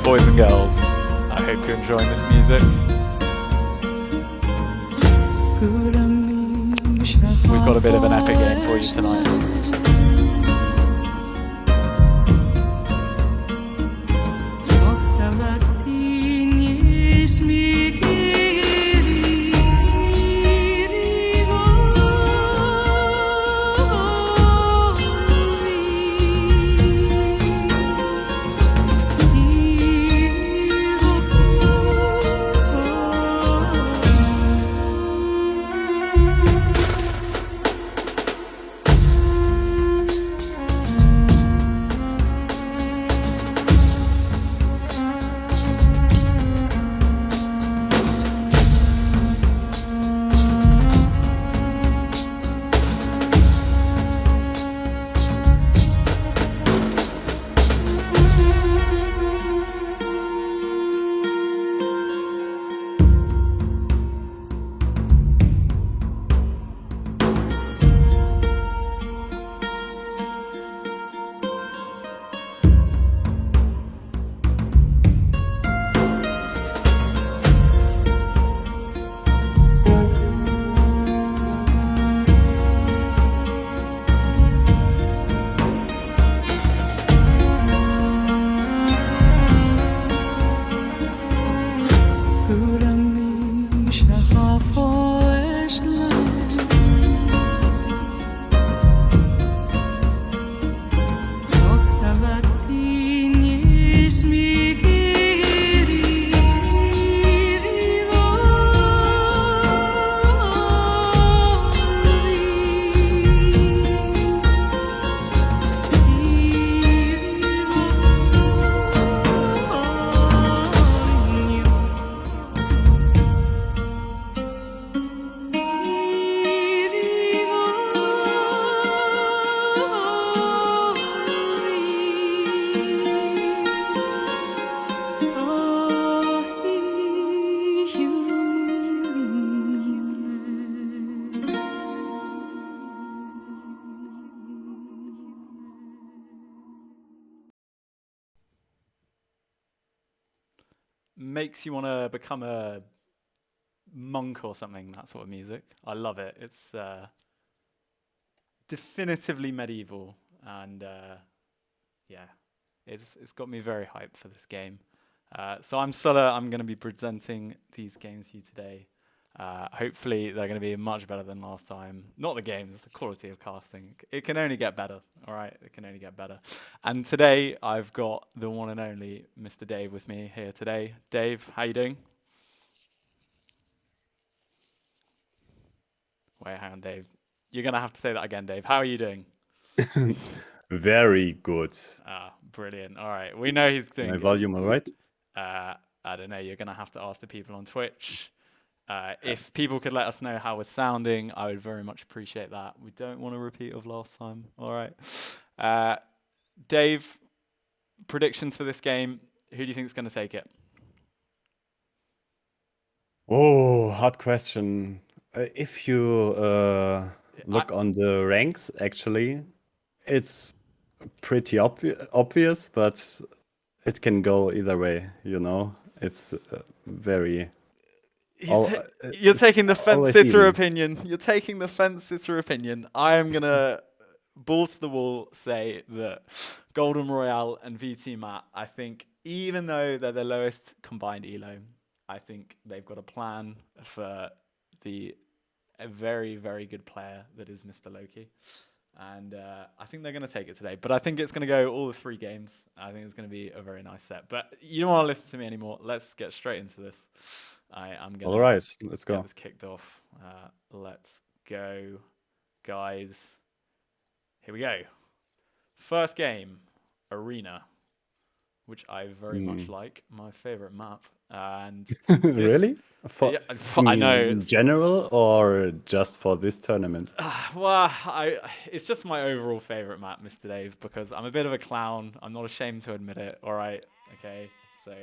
boys and girls. I hope you're enjoying this music. We've got a bit of an epic game for you tonight. Makes you want to become a monk or something, that sort of music. I love it. It's definitively medieval, and yeah, it's got me very hyped for this game. So I'm Sulla. I'm going to be presenting these games to you today. Hopefully they're going to be much better than last time. Not the games, the quality of casting. It can only get better, all right? It can only get better. And today I've got the one and only Mr. Dave with me here today. Dave, how you doing? Wait, hang on, Dave. You're going to have to say that again, Dave. How are you doing? Very good. Brilliant. All right. We know he's doing My good. volume all right? I don't know. You're going to have to ask the people on Twitch. If people could let us know how we're sounding, I would very much appreciate that. We don't want a repeat of last time. All right. Dave, predictions for this game. Who do you think is going to take it? Oh, hard question. If you look on the ranks, actually, it's pretty obvious, but it can go either way, you know? It's very... You're taking the fence sitter even. opinion. You're taking the fence sitter opinion. I am going to balls to the wall say that Golden Royale and VT Matt, I think, even though they're the lowest combined elo, I think they've got a plan for a very, very good player that is Mr. Loki. And I think they're going to take it today. But I think it's going to go all the 3 games. I think it's going to be a very nice set. But you don't want to listen to me anymore. Let's get straight into this. I'm going All right, let's get go. this kicked off. Let's go, guys. Here we go. First game, Arena, which I very much like. My favorite map. And Really? I know. In general or just for this tournament? Well, it's just my overall favorite map, Mr. Dave, because I'm a bit of a clown. I'm not ashamed to admit it. All right. Okay. So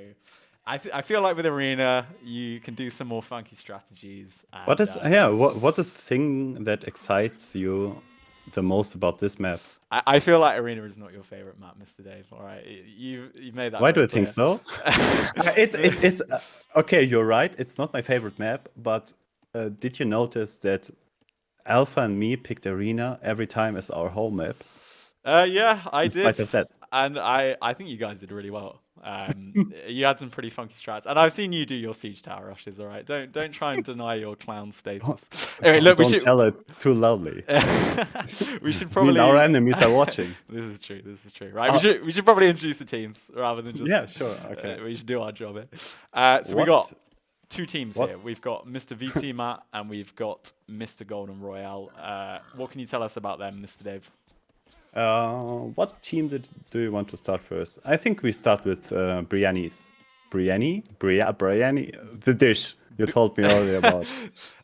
I feel like with Arena, you can do some more funky strategies. And, What is the thing that excites you the most about this map? I feel like Arena is not your favorite map, Mr. Dave. All right, you made that Why do very you think clear. so? It is okay. You're right. It's not my favorite map, but did you notice that Alpha and me picked Arena every time as our home map? Yeah, I In did, spite of that. and I think you guys did really well. You had some pretty funky strats, and I've seen you do your siege tower rushes. All right, don't try and deny your clown status. Anyway, look, we Don't should tell it too loudly. we should I mean, our probably. enemies are watching. This is true. This is true. Right, we should probably introduce the teams rather than just. Yeah, sure. Okay. We should do our job here. So we got What? two teams What? here. We've got Mr. VT Matt and we've got Mr. Golden Royale. What can you tell us about them, Mr. Dave? What team do you want to start first? I think we start with Bryani's. Bryani? The dish you told me earlier about.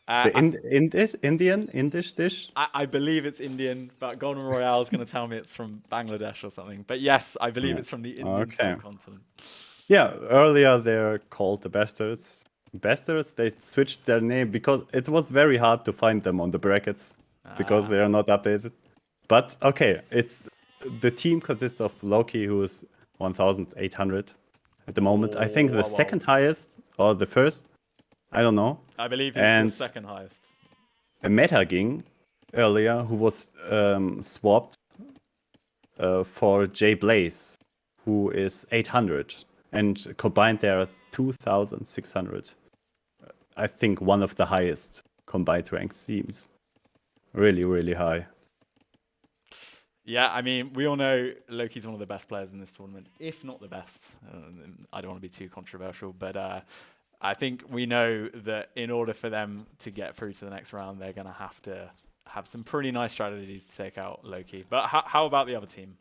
The Indian dish? I believe it's Indian, but Golden Royale is going to tell me it's from Bangladesh or something. But yes, I believe it's from the Indian subcontinent. Yeah, earlier they're called the Bastards. Bastards, they switched their name because it was very hard to find them on the brackets because they are not updated. But okay, the team consists of Loki, who is 1,800 at the moment. I think the second highest or the first, I don't know. I believe he's the second highest. A Metaging earlier who was swapped for Jay Blaze, who is 800, and combined they are 2,600. I think one of the highest combined rank teams. Really, really high. Yeah, I mean, we all know Loki's one of the best players in this tournament, if not the best. I don't want to be too controversial, but I think we know that in order for them to get through to the next round, they're going to have some pretty nice strategies to take out Loki. But how about the other team?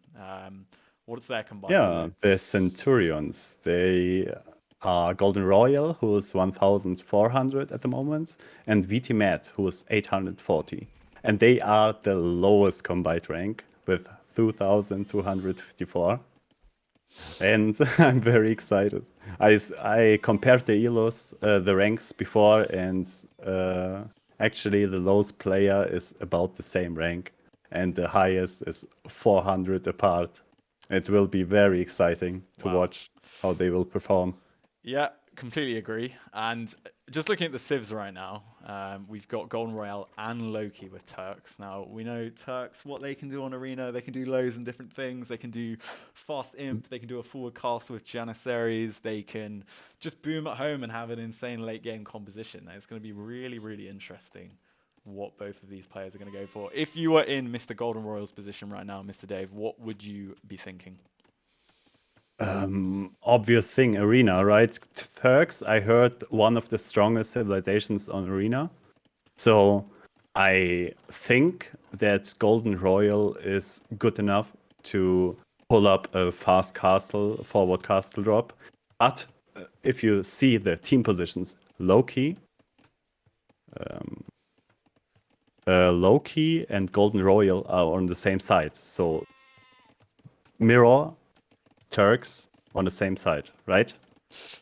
What's their combined? Yeah, the Centurions. They are Golden Royal, who is 1,400 at the moment, and VT Matt, who is 840. And they are the lowest combined rank with 2,254. And I'm very excited. I compared the elos, the ranks before, and actually the lowest player is about the same rank, and the highest is 400 apart. It will be very exciting to watch how they will perform. Yeah, completely agree. And just looking at the civs right now, we've got Golden Royale and Loki with Turks. Now, we know Turks, what they can do on Arena. They can do loads and different things. They can do fast imp. They can do a forward castle with Janissaries. They can just boom at home and have an insane late game composition. It's going to be really, really interesting what both of these players are going to go for. If you were in Mr. Golden Royale's position right now, Mr. Dave, what would you be thinking? Obvious thing, Arena, right? Turks, I heard one of the strongest civilizations on Arena. So I think that Golden Royal is good enough to pull up a fast castle, forward castle drop. But if you see the team positions, Loki and Golden Royal are on the same side. So mirror Turks on the same side, right?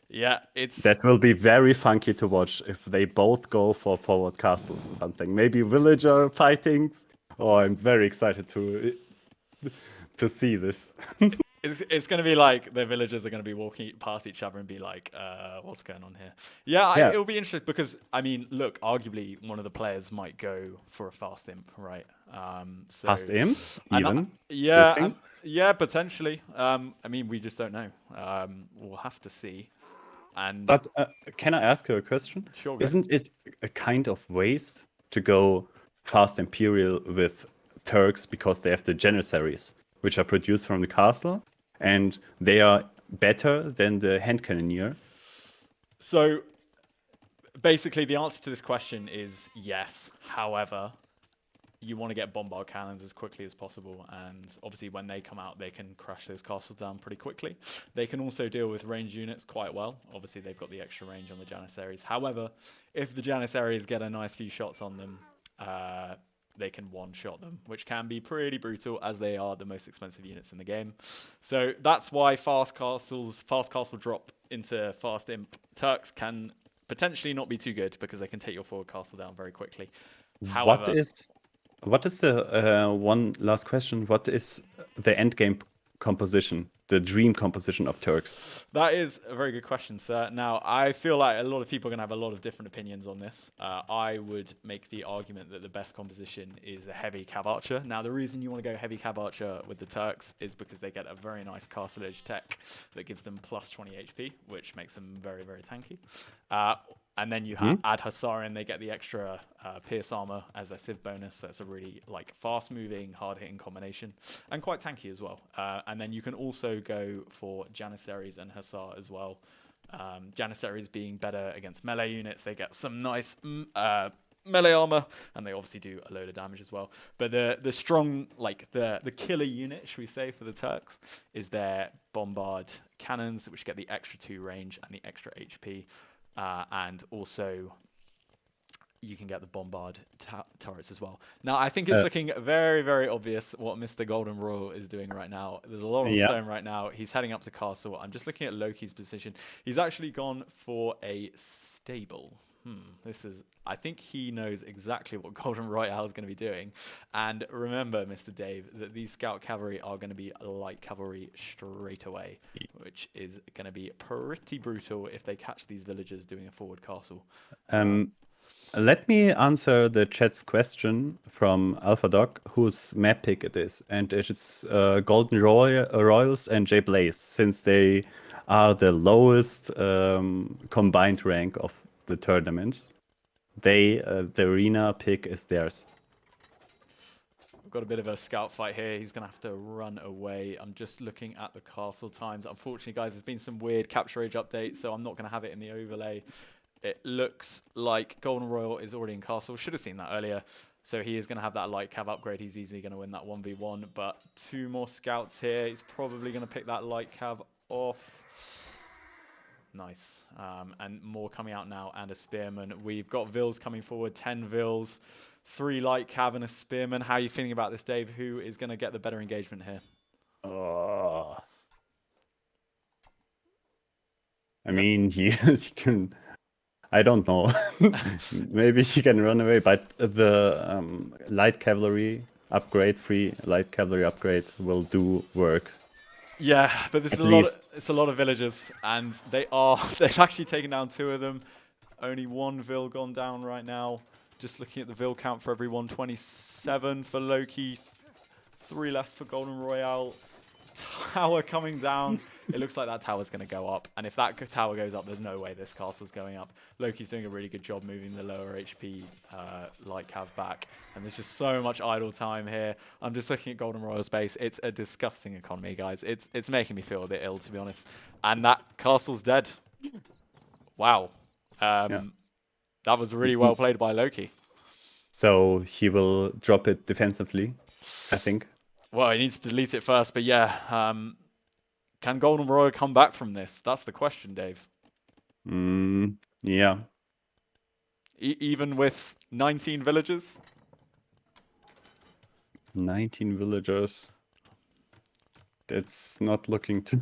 Yeah, that will be very funky to watch if they both go for forward castles or something. Maybe villager fightings. Oh, I'm very excited to see this. It's going to be like the villagers are going to be walking past each other and be like, what's going on here? Yeah, it'll be interesting because, I mean, look, arguably one of the players might go for a fast imp, right? Fast imp? Even? Yeah, potentially. I mean, we just don't know. We'll have to see. But can I ask you a question? Sure. Isn't it a kind of waste to go fast Imperial with Turks because they have the Janissaries, which are produced from the castle, and they are better than the hand cannoneer? So basically, the answer to this question is yes. However, you want to get bombard cannons as quickly as possible, and obviously when they come out, they can crash those castles down pretty quickly. They can also deal with ranged units quite well. Obviously, they've got the extra range on the Janissaries. However, if the Janissaries get a nice few shots on them, they can one-shot them, which can be pretty brutal as they are the most expensive units in the game. So that's why fast castle drop into fast imp Turks can potentially not be too good because they can take your forward castle down very quickly. However, What is the one last question? What is the end game composition, the dream composition of Turks? That is a very good question, sir. Now, I feel like a lot of people are going to have a lot of different opinions on this. I would make the argument that the best composition is the heavy cav archer. Now, the reason you want to go heavy cav archer with the Turks is because they get a very nice castle edge tech that gives them plus 20 HP, which makes them very, very tanky. And then you add Hussar in, they get the extra pierce armor as their civ bonus. So it's a really like fast moving, hard hitting combination and quite tanky as well. And then you can also go for Janissaries and Hussar as well. Janissaries being better against melee units. They get some nice melee armor, and they obviously do a load of damage as well. But the strong, like the killer unit, should we say, for the Turks is their bombard cannons, which get the extra 2 range and the extra HP. And also, you can get the bombard turrets as well. Now, I think it's looking very, very obvious what Mr. Golden Royal is doing right now. There's a lot on stone right now. He's heading up to castle. I'm just looking at Loki's position. He's actually gone for a stable. I think he knows exactly what Golden Royale is going to be doing. And remember, Mr. Dave, that these scout cavalry are going to be light cavalry straight away, which is going to be pretty brutal if they catch these villagers doing a forward castle. Let me answer the chat's question from AlphaDoc, whose map pick it is. And it's Golden Royals and J Blaze, since they are the lowest combined rank of the tournament. The arena pick is theirs. We've got a bit of a scout fight here. He's going to have to run away. I'm just looking at the castle times. Unfortunately, guys, there's been some weird capture age updates, so I'm not going to have it in the overlay. It looks like Golden Royal is already in castle. Should have seen that earlier. So he is going to have that light cav upgrade. He's easily going to win that 1v1. But 2 more scouts here. He's probably going to pick that light cav off. Nice. And more coming out now, and a spearman. We've got Vils coming forward, 10 Vils, 3 light cav and a spearman. How are you feeling about this, Dave? Who is going to get the better engagement here? I mean, he can... I don't know. Maybe he can run away, but the light cavalry upgrade, free light cavalry upgrade will do work. Yeah, but this is it's a lot of villagers, and they've actually taken down 2 of them. Only 1 Vil gone down right now. Just looking at the Vil count for everyone, 27 for Loki, 3 less for Golden Royale. Tower coming down. It looks like that tower's going to go up. And if that tower goes up, there's no way this castle's going up. Loki's doing a really good job moving the lower HP light cav back. And there's just so much idle time here. I'm just looking at Golden Royal's base. It's a disgusting economy, guys. It's making me feel a bit ill, to be honest. And that castle's dead. Wow. That was really well played by Loki. So he will drop it defensively, I think. Well, he needs to delete it first, but yeah. Can Golden Royal come back from this? That's the question, Dave. Yeah. Even with 19 villagers? 19 villagers. That's not looking too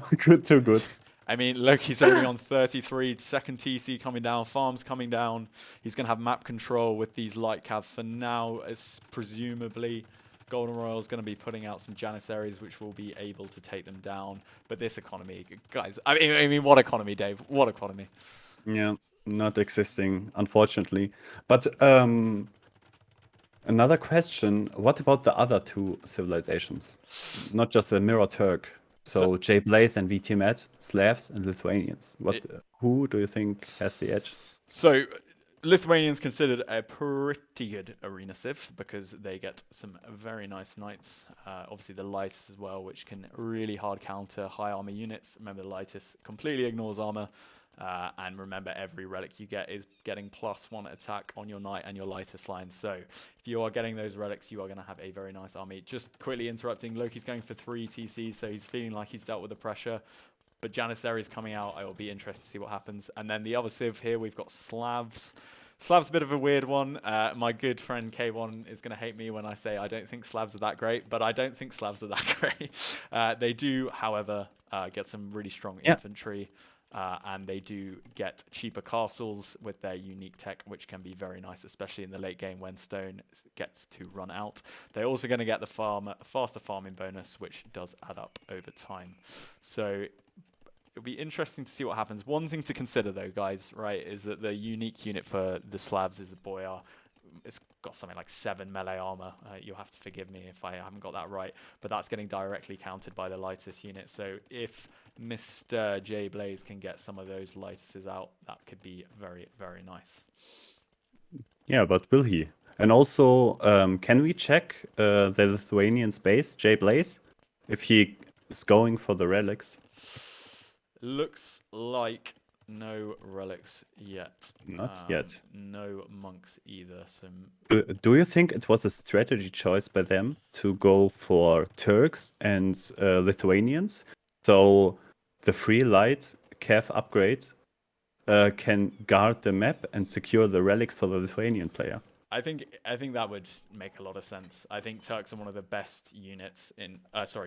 good. I mean, Loki's only on 33, second TC coming down, farms coming down. He's going to have map control with these light cav for now. It's presumably Golden Royal is going to be putting out some Janissaries, which will be able to take them down. But this economy, guys, I mean, what economy, Dave? What economy? Yeah, not existing, unfortunately. But another question, what about the other 2 civilizations? Not just the Mirror Turk. So J Blaze and VT Met, Slavs and Lithuanians. Who do you think has the edge? So Lithuanians considered a pretty good arena civ because they get some very nice knights. Obviously the Lightus as well, which can really hard counter high armor units. Remember, the Lightus completely ignores armor. And remember, every relic you get is getting +1 attack on your knight and your Lightus line. So if you are getting those relics, you are going to have a very nice army. Just quickly interrupting, Loki's going for 3 TCs, so he's feeling like he's dealt with the pressure. But Janissary is coming out. I will be interested to see what happens. And then the other civ here, we've got Slavs. Slav's a bit of a weird one. My good friend K1 is going to hate me when I say I don't think Slavs are that great, but I don't think Slavs are that great. They do, however, get some really strong infantry. And they do get cheaper castles with their unique tech, which can be very nice, especially in the late game when stone gets to run out. They're also going to get the faster farming bonus, which does add up over time. So it'll be interesting to see what happens. One thing to consider, though, guys, right, is that the unique unit for the Slavs is the Boyar. It's got something like 7 melee armor. You'll have to forgive me if I haven't got that right, but that's getting directly countered by the Lightus unit. So if Mr. J Blaze can get some of those Lightuses out, that could be very, very nice. Yeah, but will he? And also, can we check the Lithuanian's base, J Blaze, if he is going for the relics? Looks like no relics yet. Not yet. No monks either. So do you think it was a strategy choice by them to go for Turks and Lithuanians? So the free light Cav upgrade can guard the map and secure the relics for the Lithuanian player. I think that would make a lot of sense. I think Turks are one of the best units in,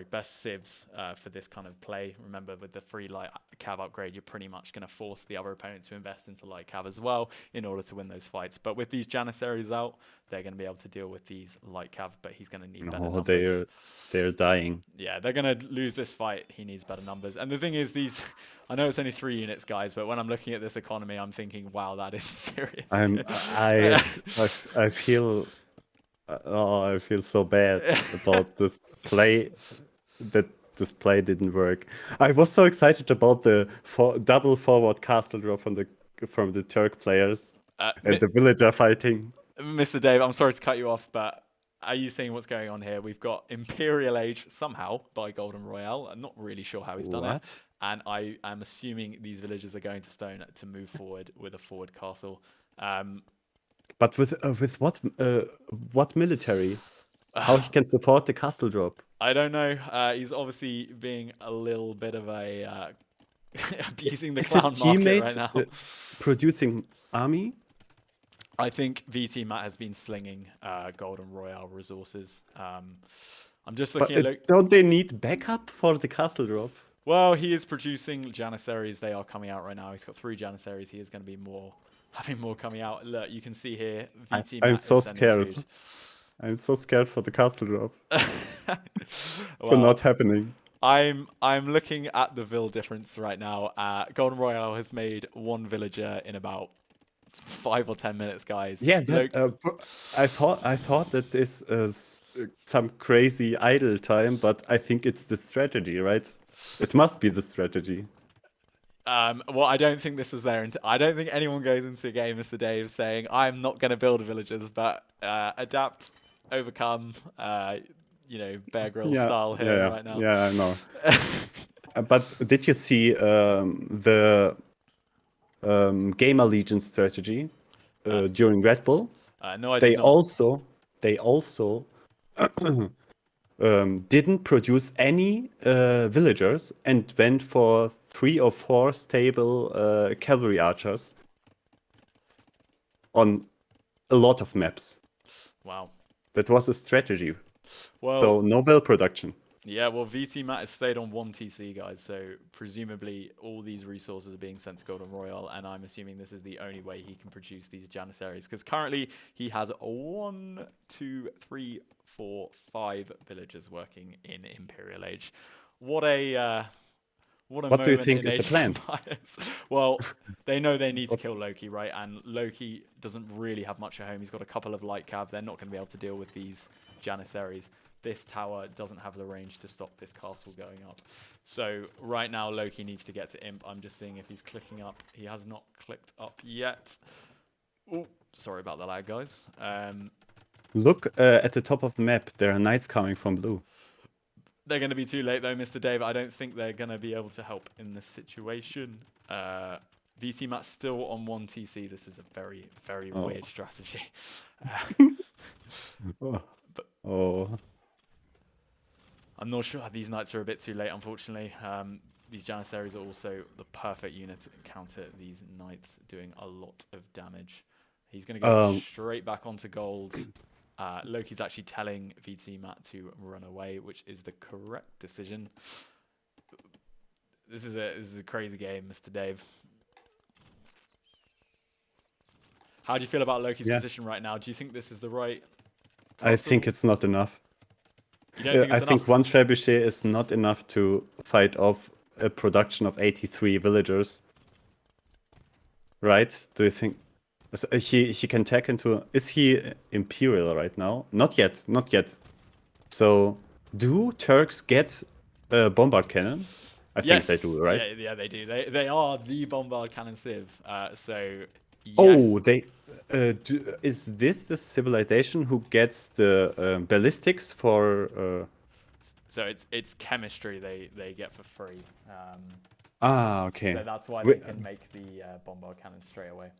best civs for this kind of play. Remember, with the free light cav upgrade, you're pretty much going to force the other opponent to invest into light cav as well in order to win those fights. But with these Janissaries out, they're going to be able to deal with these light cav, but he's going to need better numbers. They're dying. Yeah, they're going to lose this fight. He needs better numbers. And the thing is, I know it's only 3 units, guys, but when I'm looking at this economy, I'm thinking, wow, that is serious. I feel so bad about this play, that this play didn't work. I was so excited about the double forward castle draw from the Turk players and the villager fighting. Mr. Dave, I'm sorry to cut you off, but are you seeing what's going on here? We've got Imperial Age somehow by Golden Royale. I'm not really sure how he's done it. And I am assuming these villagers are going to stone to move forward with a forward castle. But with what military? How he can support the castle drop? I don't know. He's obviously being a little bit of a abusing the clown market right now. Producing army? I think VT Matt has been slinging Golden Royale resources. I'm just looking at. Don't they need backup for the castle drop? Well, he is producing Janissaries. They are coming out right now. He's got 3 Janissaries. He is going to be having more coming out. Look, you can see here. VT Matt I'm so is scared. Food. I'm so scared for the castle drop. For not happening. I'm looking at the Vill difference right now. Golden Royale has made 1 villager in about 5 or 10 minutes, guys. Yeah, I thought that this is some crazy idle time, but I think it's the strategy, right? It must be the strategy. Well, I don't think this was there. I don't think anyone goes into a game, Mr. Dave, saying I'm not going to build villagers, but adapt, overcome. Bear Grylls style here right now. Yeah, I know. But did you see the Gamer Legion strategy during Red Bull? No, I did not. They also didn't produce any villagers and went for 3 or 4 stable cavalry archers on a lot of maps. Wow. That was a strategy. Well, so no Vill production. Yeah, well, VT Matt has stayed on 1 TC, guys, so presumably all these resources are being sent to Golden Royale, and I'm assuming this is the only way he can produce these Janissaries, because currently he has 1, 2, 3, 4, 5 villagers working in Imperial Age. What do you think is the plan? Well, they know they need to kill Loki, right? And Loki doesn't really have much at home. He's got a couple of light cav. They're not going to be able to deal with these Janissaries. This tower doesn't have the range to stop this castle going up. So right now, Loki needs to get to Imp. I'm just seeing if he's clicking up. He has not clicked up yet. Oh, sorry about the lag, guys. Look at the top of the map. There are knights coming from blue. They're going to be too late, though, Mr. Dave. I don't think they're going to be able to help in this situation. VT Matt's still on 1 TC. This is a very, very weird strategy. I'm not sure. These knights are a bit too late, unfortunately. These Janissaries are also the perfect unit to counter these knights doing a lot of damage. He's going to go straight back onto gold. Loki's actually telling VT Matt to run away, which is the correct decision. This is a crazy game, Mr. Dave. How do you feel about Loki's Yeah. position right now? Do you think this is the right I castle? think it's not enough. You don't think I it's think enough? one trebuchet is not enough to fight off a production of 83 villagers. Right? Do you think he can tech into? Is he Imperial right now? Not yet. Not yet. So do Turks get a bombard cannon? I think they do, right? Yeah, they do. They are the bombard cannon civ. So yes. Oh, they. Is this the civilization who gets the ballistics for? So it's chemistry they get for free. Okay. So that's why they can make the bombard cannon straight away.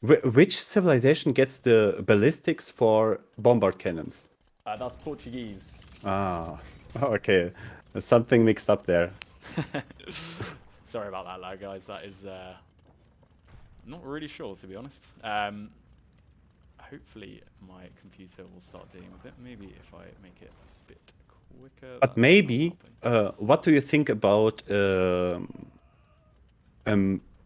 Which civilization gets the ballistics for bombard cannons? That's Portuguese. Okay. There's something mixed up there. Sorry about that, lad, guys. That is not really sure, to be honest. Hopefully my computer will start dealing with it. Maybe if I make it a bit quicker. But maybe, what do you think about a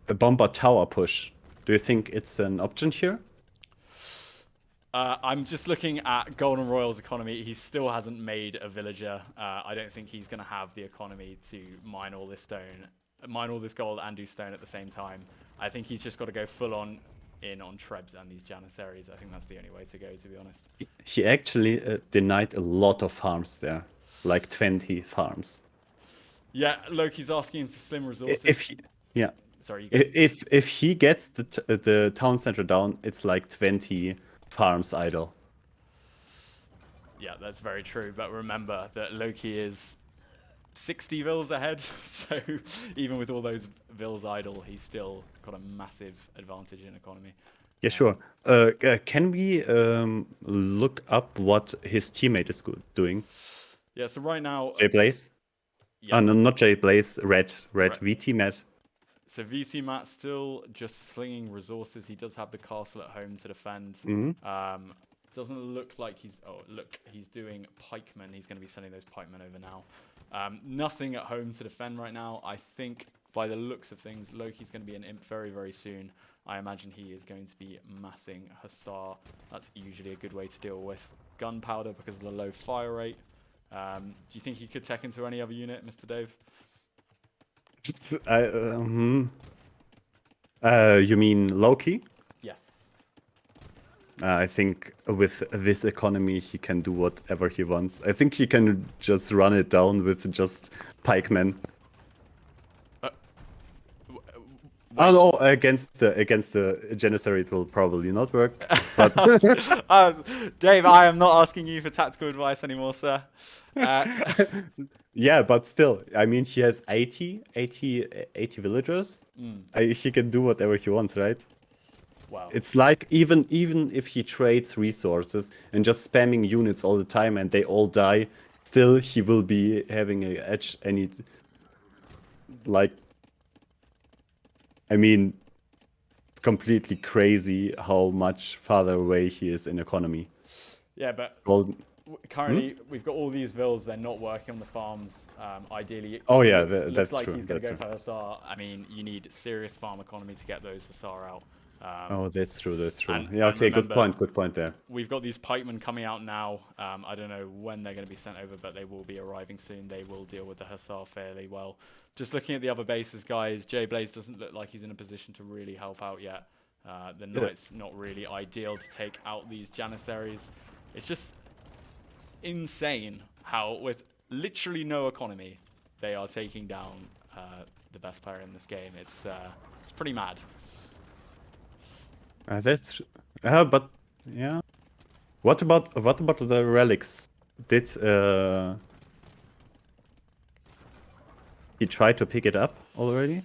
bombard tower push? Do you think it's an option here? I'm just looking at Golden Royal's economy. He still hasn't made a villager. I don't think he's going to have the economy to mine all this stone, mine all this gold and do stone at the same time. I think he's just got to go full on in on Trebs and these Janissaries. I think that's the only way to go, to be honest. He actually denied a lot of farms there, like 20 farms. Yeah, Loki's asking to slim resources. Yeah. Sorry, you go. If he gets the town center down, it's like 20 farms idle. Yeah, that's very true. But remember that Loki is 60 vills ahead. So even with all those vills idle, he's still got a massive advantage in economy. Yeah, sure. Can we look up what his teammate is doing? Yeah, so right now... J Blaze? Yeah. No, not J Blaze. Red. VT Matt. So VT Matt still just slinging resources. He does have the castle at home to defend. Mm-hmm. Doesn't look like he's... Oh, look, he's doing pikemen. He's going to be sending those pikemen over now. Nothing at home to defend right now. I think by the looks of things, Loki's going to be an imp very, very soon. I imagine he is going to be massing Hussar. That's usually a good way to deal with gunpowder because of the low fire rate. Do you think he could tech into any other unit, Mr. Dave? You mean Loki? Yes. I think with this economy, he can do whatever he wants. I think he can just run it down with just pikemen. Oh no, against the Janissary it will probably not work. But Dave, I am not asking you for tactical advice anymore, sir. Yeah, but still, I mean, he has 80 villagers. He can do whatever he wants, right? Wow. It's like even if he trades resources and just spamming units all the time and they all die, still he will be having an edge. I mean, it's completely crazy how much farther away he is in economy. Yeah, but currently we've got all these vills. They're not working on the farms. Ideally, looks like true. He's going to go for Hussar. I mean, you need serious farm economy to get those Hussar out. That's true. And Okay, remember, good point there. We've got these pikemen coming out now. I don't know when they're going to be sent over, but they will be arriving soon. They will deal with the Hussar fairly well. Just looking at the other bases, guys, J Blaze doesn't look like he's in a position to really help out yet. The Knight's not really ideal to take out these Janissaries. It's just insane how, with literally no economy, they are taking down the best player in this game. It's pretty mad. That's but yeah. What about the relics? Did he try to pick it up already?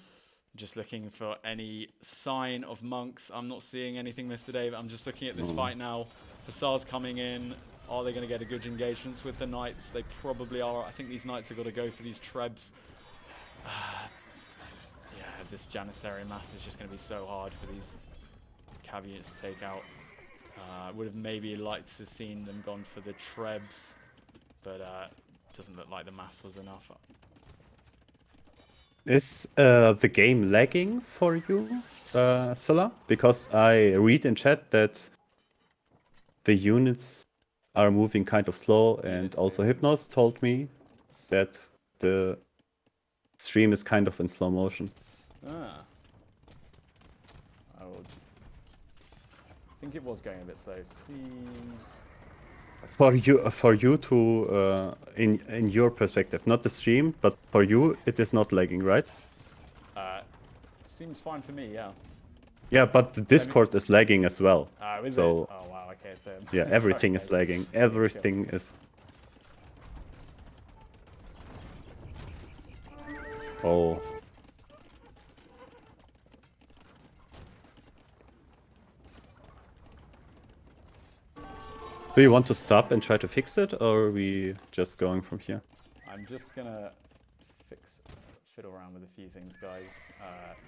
Just looking for any sign of monks. I'm not seeing anything, Mr. Dave. I'm just looking at this fight now. Hussar's coming in. Are they going to get a good engagement with the Knights? They probably are. I think these Knights have got to go for these Trebs. Yeah, this Janissary mass is just going to be so hard for these cav units to take out. Would have maybe liked to have seen them gone for the Trebs, but doesn't look like the mass was enough. Is the game lagging for you, Scylla? Because I read in chat that the units are moving kind of slow, and also Hypnos told me that the stream is kind of in slow motion. Ah. I think it was going a bit slow. Seems... For you to in your perspective, not the stream, but for you, it is not lagging, right? Seems fine for me, yeah. Yeah, but the Discord is lagging as well. Is So it? Oh wow, okay, so... yeah, everything is lagging. Everything is... Oh. Do you want to stop and try to fix it, or are we just going from here? I'm just gonna fiddle around with a few things, guys.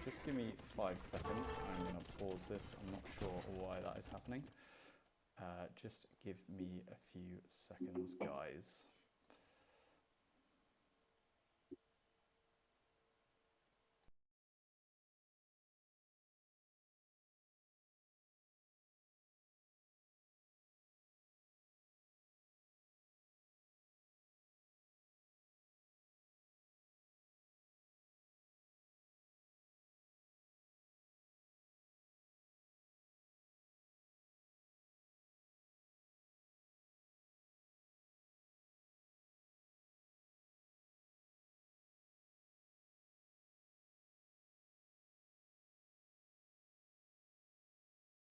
Just give me 5 seconds. I'm gonna pause this. I'm not sure why that is happening. Just give me a few seconds, guys.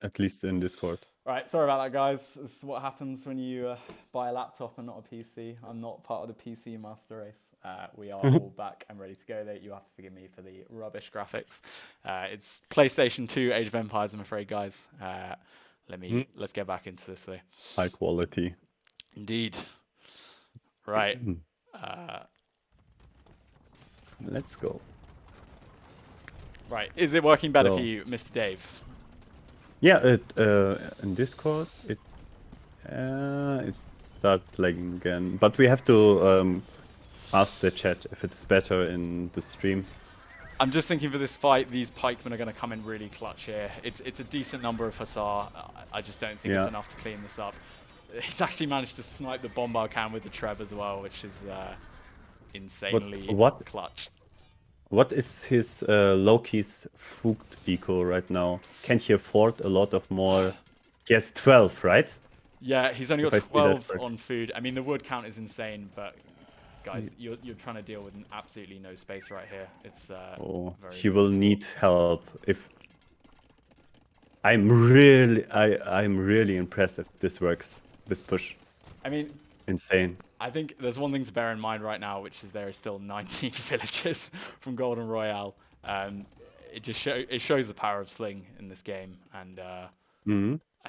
At least in Discord. Right, sorry about that, guys. This is what happens when you buy a laptop and not a PC. I'm not part of the PC master race. We are all back and ready to go. You have to forgive me for the rubbish graphics. It's PlayStation 2 Age of Empires, I'm afraid, guys. Let's get back into this, though. High quality. Indeed. Right. Let's go. Right. Is it working better for you, Mr. Dave? Yeah, in Discord it starts lagging again. But we have to ask the chat if it's better in the stream. I'm just thinking for this fight, these pikemen are going to come in really clutch here. It's a decent number of hussar. I just don't think it's enough to clean this up. He's actually managed to snipe the bombard can with the Treb as well, which is insanely clutch. What is his Loki's Fugt eco right now? Can he afford a lot of more? He has 12, right? Yeah, he's only got 12 on food. I mean, the wood count is insane, but guys, you're trying to deal with absolutely no space right here. It's he will need help. If I'm really impressed if this works. This push. I mean, insane. I think there's one thing to bear in mind right now, which is there is still 19 villagers from Golden Royale. It just shows the power of Sling in this game, and I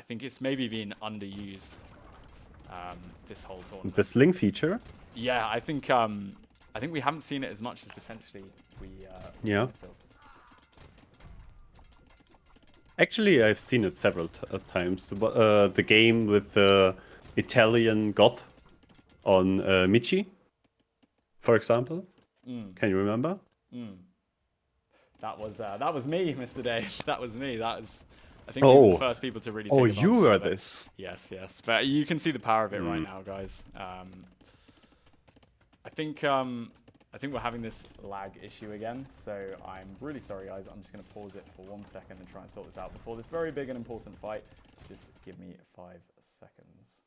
think it's maybe been underused this whole tournament. The Sling feature? Yeah, I think we haven't seen it as much as potentially we. Yeah. Actually, I've seen it several times. The game with the Italian goth on Michi, for example. Can you remember? That was me, Mr. Dave. That was me. I think we were the first people to really take advantage you were of it. this. Yes. But you can see the power of it right now, guys. I think we're having this lag issue again, so I'm really sorry, guys. I'm just going to pause it for 1 second and try and sort this out before this very big and important fight. Just give me 5 seconds.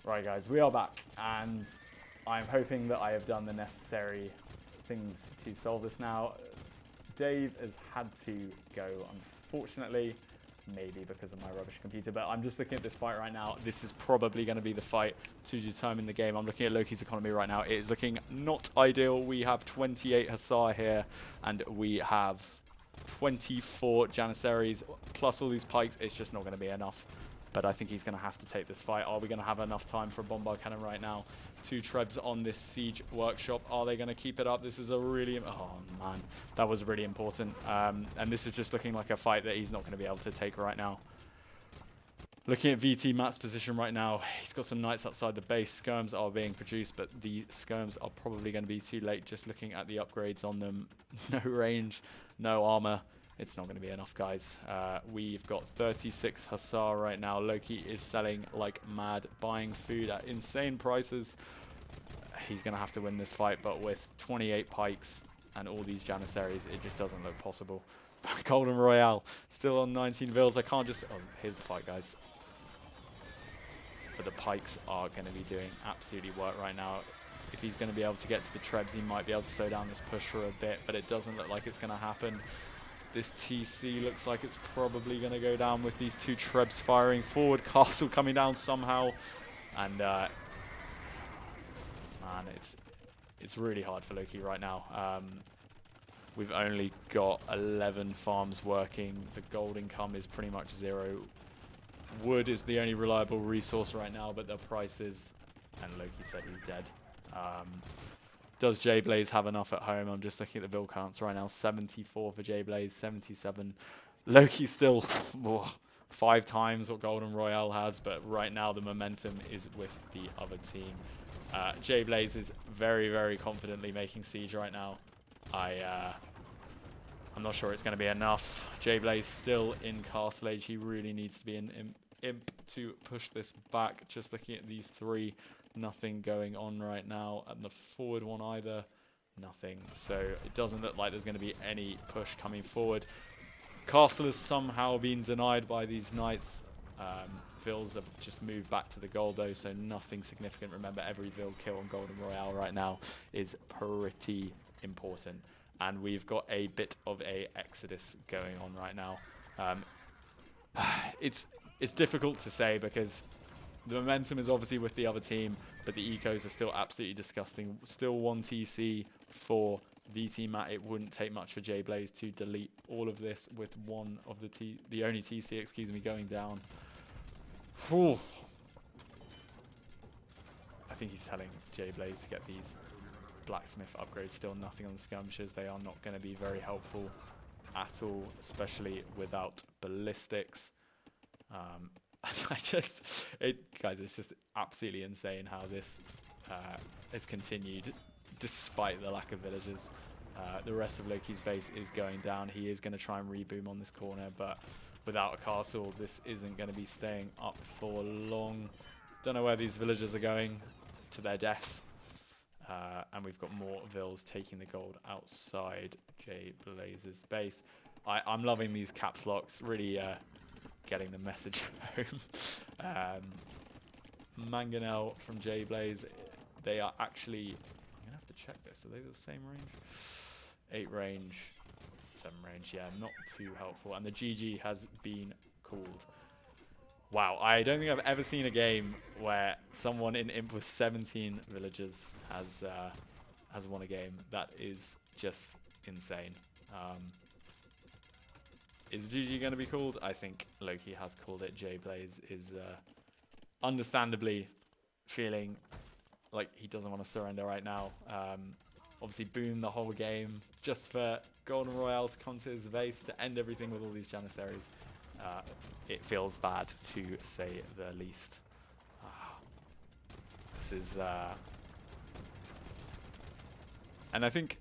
Right, guys, we are back, and I'm hoping that I have done the necessary things to solve this now. Dave has had to go, unfortunately. Maybe because of my rubbish computer, but I'm just looking at this fight right now. This is probably going to be the fight to determine the game. I'm looking at Loki's economy right now. It is looking not ideal. We have 28 Hussar here, and we have 24 Janissaries, plus all these pikes. It's just not going to be enough. But I think he's going to have to take this fight. Are we going to have enough time for a bombard cannon right now? 2 Trebs on this siege workshop. Are they going to keep it up? This is a really... Oh, man. That was really important. And this is just looking like a fight that he's not going to be able to take right now. Looking at VT Matt's position right now, he's got some knights outside the base. Skirms are being produced, but the skirms are probably going to be too late. Just looking at the upgrades on them. No range, no armor. It's not going to be enough, guys. We've got 36 Hussar right now. Loki is selling like mad, buying food at insane prices. He's going to have to win this fight, but with 28 pikes and all these Janissaries, it just doesn't look possible. Golden Royale still on 19 vills. I can't just... Oh, here's the fight, guys. But the pikes are going to be doing absolutely work right now. If he's going to be able to get to the Trebs, he might be able to slow down this push for a bit, but it doesn't look like it's going to happen. This TC looks like it's probably going to go down with these 2 Trebs firing forward. Castle coming down somehow. And, man, it's really hard for Loki right now. We've only got 11 farms working. The gold income is pretty much 0. Wood is the only reliable resource right now, but the price is... And Loki said he's dead. Does J-Blaze have enough at home? I'm just looking at the bill counts right now. 74 for J-Blaze, 77. Loki still 5 times what Golden Royale has, but right now the momentum is with the other team. J-Blaze is very, very confidently making siege right now. I'm not sure it's going to be enough. J-Blaze still in castle age. He really needs to be an imp to push this back. Just looking at these 3. Nothing going on right now. And the forward one either, nothing. So it doesn't look like there's going to be any push coming forward. Castle has somehow been denied by these knights. Vills have just moved back to the gold though, so nothing significant. Remember, every Vill kill on Golden Royale right now is pretty important. And we've got a bit of a exodus going on right now. It's difficult to say because the momentum is obviously with the other team, but the ecos are still absolutely disgusting. Still 1 TC for VT Matt. It wouldn't take much for J-Blaze to delete all of this with one of the only TC, excuse me, going down. Whew. I think he's telling J-Blaze to get these blacksmith upgrades. Still nothing on the skirmishers. They are not going to be very helpful at all, especially without ballistics. Guys, it's just absolutely insane how this has continued despite the lack of villagers. The rest of Loki's base is going down. He is going to try and reboom on this corner, but without a castle, this isn't going to be staying up for long. Don't know where these villagers are going to their death. And we've got more vills taking the gold outside J-Blaze's base. I'm loving these caps locks, really getting the message home. Mangonel from J-Blaze, they are actually... I'm going to have to check this. Are they the same range? 8 range, 7 range. Yeah, not too helpful. And the GG has been called. Wow, I don't think I've ever seen a game where someone in Imp with 17 villagers has won a game. That is just insane. Is GG going to be called? I think Loki has called it. J-Blaze is understandably feeling like he doesn't want to surrender right now. Obviously, boom the whole game just for Golden Royale to come to his base to end everything with all these Janissaries. It feels bad to say the least. This is... and I think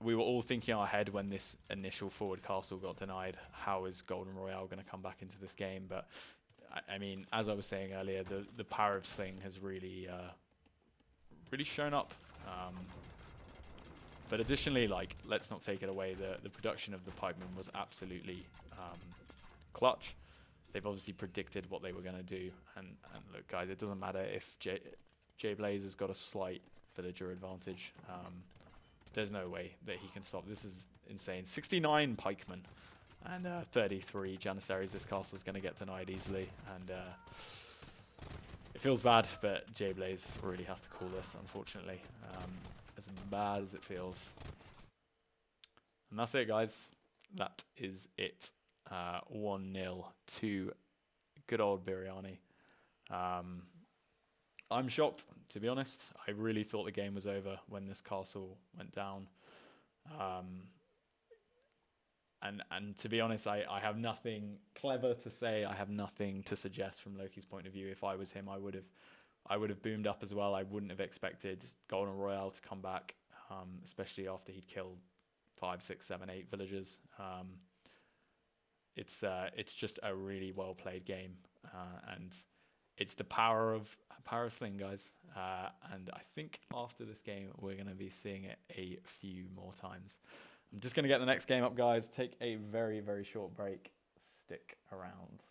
we were all thinking in our head when this initial forward castle got denied, how is Golden Royale going to come back into this game? But, I mean, as I was saying earlier, the power of Sling has really shown up. But additionally, like, let's not take it away, the production of the pikemen was absolutely clutch. They've obviously predicted what they were going to do. And look, guys, it doesn't matter if J-Blaze has got a slight villager advantage. there's no way that he can stop. This is insane. 69 pikemen and 33 janissaries. This castle's going to get denied easily, and it feels bad, but J-Blaze really has to call this, unfortunately. As bad as it feels. And that's it, guys. That is it. 1-0 to good old Bryani. I'm shocked, to be honest. I really thought the game was over when this castle went down. And to be honest, I have nothing clever to say. I have nothing to suggest from Loki's point of view. If I was him, I would have boomed up as well. I wouldn't have expected Golden Royale to come back, especially after he'd killed 5, 6, 7, 8 villagers. It's just a really well played game, and it's the power of Sling, guys. And I think after this game, we're going to be seeing it a few more times. I'm just going to get the next game up, guys. Take a very, very short break. Stick around.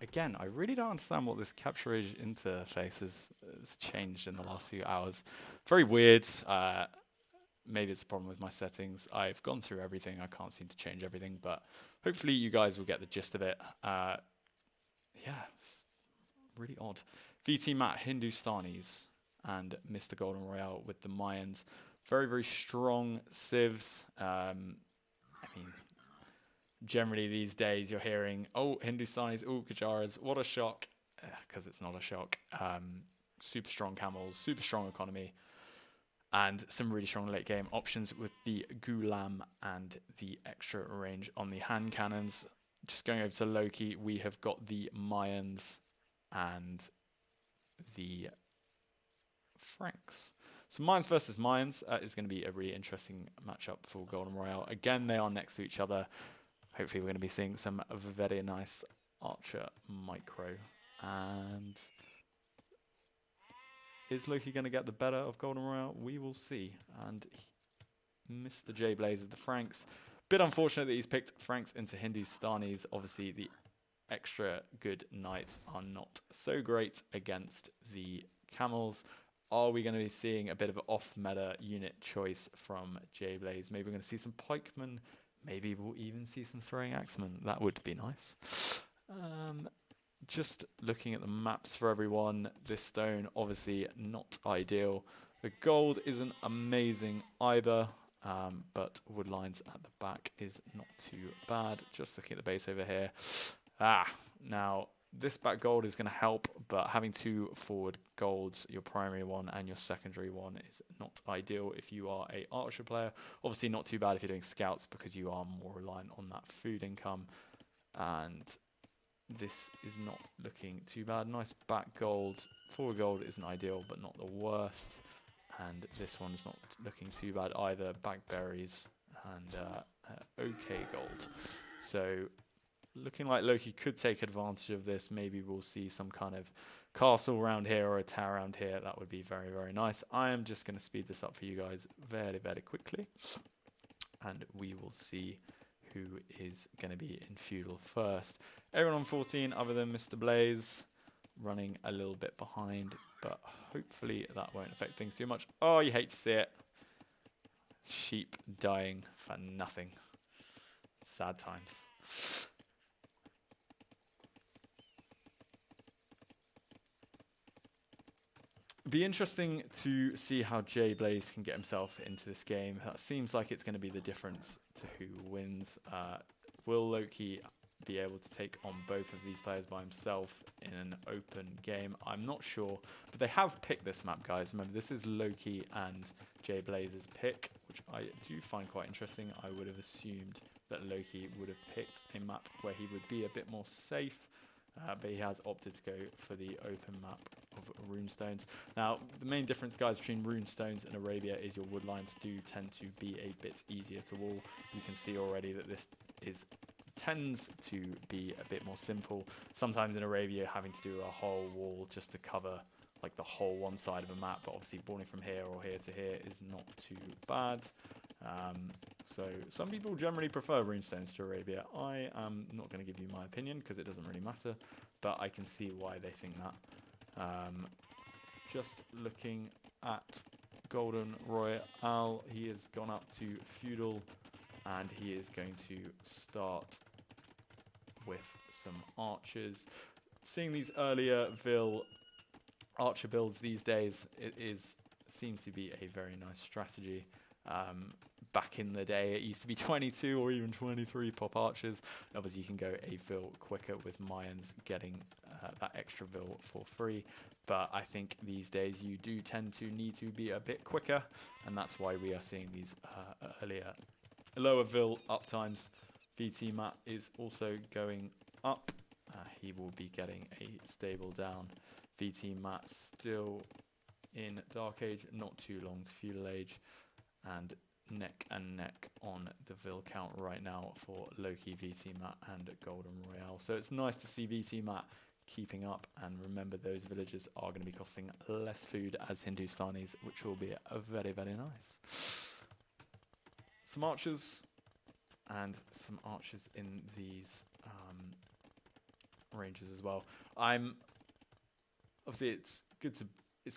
Again, I really don't understand what this capture age interface has changed in the last few hours. Very weird. Maybe it's a problem with my settings. I've gone through everything. I can't seem to change everything, but hopefully you guys will get the gist of it. Yeah, it's really odd. VT Matt, Hindustanis, and Mr. Golden Royale with the Mayans. Very, very strong civs. I mean, generally these days you're hearing, oh, Hindustanis, oh, Gujarats, what a shock, because it's not a shock. Super strong camels, super strong economy, and some really strong late game options with the Gulam and the extra range on the hand cannons. Just going over to Loki, we have got the Mayans and the Franks. So Mayans versus Mayans is going to be a really interesting matchup for Golden Royale. Again, they are next to each other. Hopefully we're going to be seeing some very nice Archer micro. And is Loki going to get the better of Golden Royale? We will see. And Mr. J Blaze of the Franks. Bit unfortunate that he's picked Franks into Hindustanis. Obviously, the extra good knights are not so great against the camels. Are we going to be seeing a bit of an off-meta unit choice from J Blaze? Maybe we're going to see some pikemen. Maybe we'll even see some throwing axemen. That would be nice. Just looking at the maps for everyone, this stone obviously not ideal. The gold isn't amazing either, but wood lines at the back is not too bad. Just looking at the base over here. Now this back gold is going to help, but having two forward golds, your primary one and your secondary one, is not ideal if you are a archer player. Obviously not too bad if you're doing scouts because you are more reliant on that food income. And this is not looking too bad. Nice back gold. Forward gold isn't ideal, but not the worst. And this one's not looking too bad either. Back berries and okay gold. So looking like Loki could take advantage of this. Maybe we'll see some kind of castle around here or a tower around here. That would be very nice. I am just going to speed this up for you guys very quickly. And we will see who is going to be in feudal first. Everyone on 14 other than Mr. Blaze, running a little bit behind, but hopefully that won't affect things too much. Oh, you hate to see it. Sheep dying for nothing. Sad times. Be interesting to see how J Blaze can get himself into this game. That seems like it's going to be the difference to who wins. Will Loki be able to take on both of these players by himself in an open game? I'm not sure, but they have picked this map, guys. Remember, this is Loki and J Blaze's pick, which I do find quite interesting. I would have assumed that Loki would have picked a map where he would be a bit more safe. But he has opted to go for the open map of runestones. Now, the main difference, guys, between runestones and Arabia is your wood lines do tend to be a bit easier to wall. You can see already that this tends to be a bit more simple. Sometimes in Arabia, having to do a whole wall just to cover like the whole one side of a map, but obviously balling from here or here to here is not too bad. So some people generally prefer runestones to Arabia. I am not going to give you my opinion because it doesn't really matter, but I can see why they think that. Just looking at Golden Royale, he has gone up to feudal, and he is going to start with some archers. Seeing these earlier archer builds these days, seems to be a very nice strategy. Back in the day, it used to be 22 or even 23 pop archers. Obviously, you can go a vil quicker with Mayans getting that extra vil for free. But I think these days you do tend to need to be a bit quicker, and that's why we are seeing these lower vil up times. VT Matt is also going up. He will be getting a stable down. VT Matt still in Dark Age, not too long to Feudal Age, and neck and neck on the vil count right now for Loki, VT Matt, and Golden Royale. So it's nice to see VT Matt keeping up, and remember those villagers are going to be costing less food as Hindustanis, which will be very nice. Some archers and some archers in these ranges as well. Obviously it's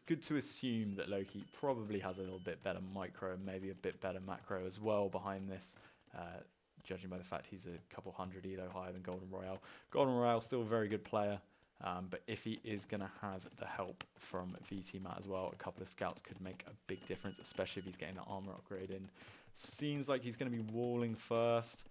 good to assume that Loki probably has a little bit better micro and maybe a bit better macro as well behind this, judging by the fact he's a couple hundred elo higher than Golden Royale. Golden Royale still a very good player, but if he is going to have the help from VT Matt as well, a couple of scouts could make a big difference, especially if he's getting the armor upgrade in. Seems like he's going to be walling first.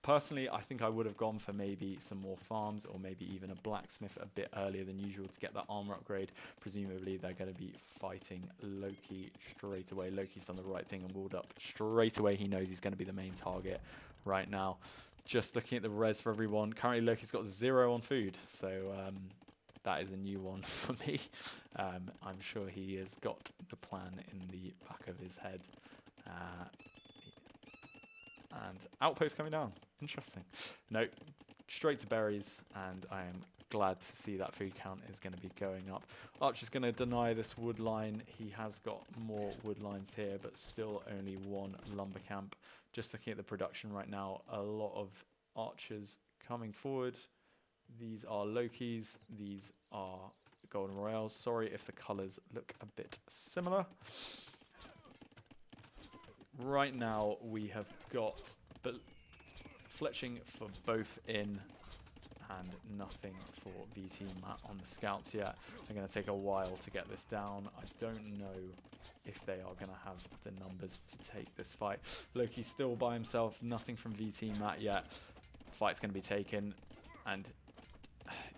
Personally, I think I would have gone for maybe some more farms or maybe even a blacksmith a bit earlier than usual to get that armor upgrade. Presumably, they're going to be fighting Loki straight away. Loki's done the right thing and walled up straight away. He knows he's going to be the main target right now. Just looking at the res for everyone. Currently, Loki's got 0 on food, so that is a new one for me. I'm sure he has got the plan in the back of his head. And outpost coming down. Interesting. No, straight to berries, and I am glad to see that food count is going to be going up. Archer's going to deny this wood line. He has got more wood lines here, but still only 1 lumber camp. Just looking at the production right now, a lot of archers coming forward. These are Lokis. These are Golden Royales. Sorry if the colours look a bit similar. Right now, we have got fletching for both in and nothing for VT Matt on the scouts yet. They're going to take a while to get this down. I don't know if they are going to have the numbers to take this fight. Loki's still by himself. Nothing from VT Matt yet. Fight's going to be taken. And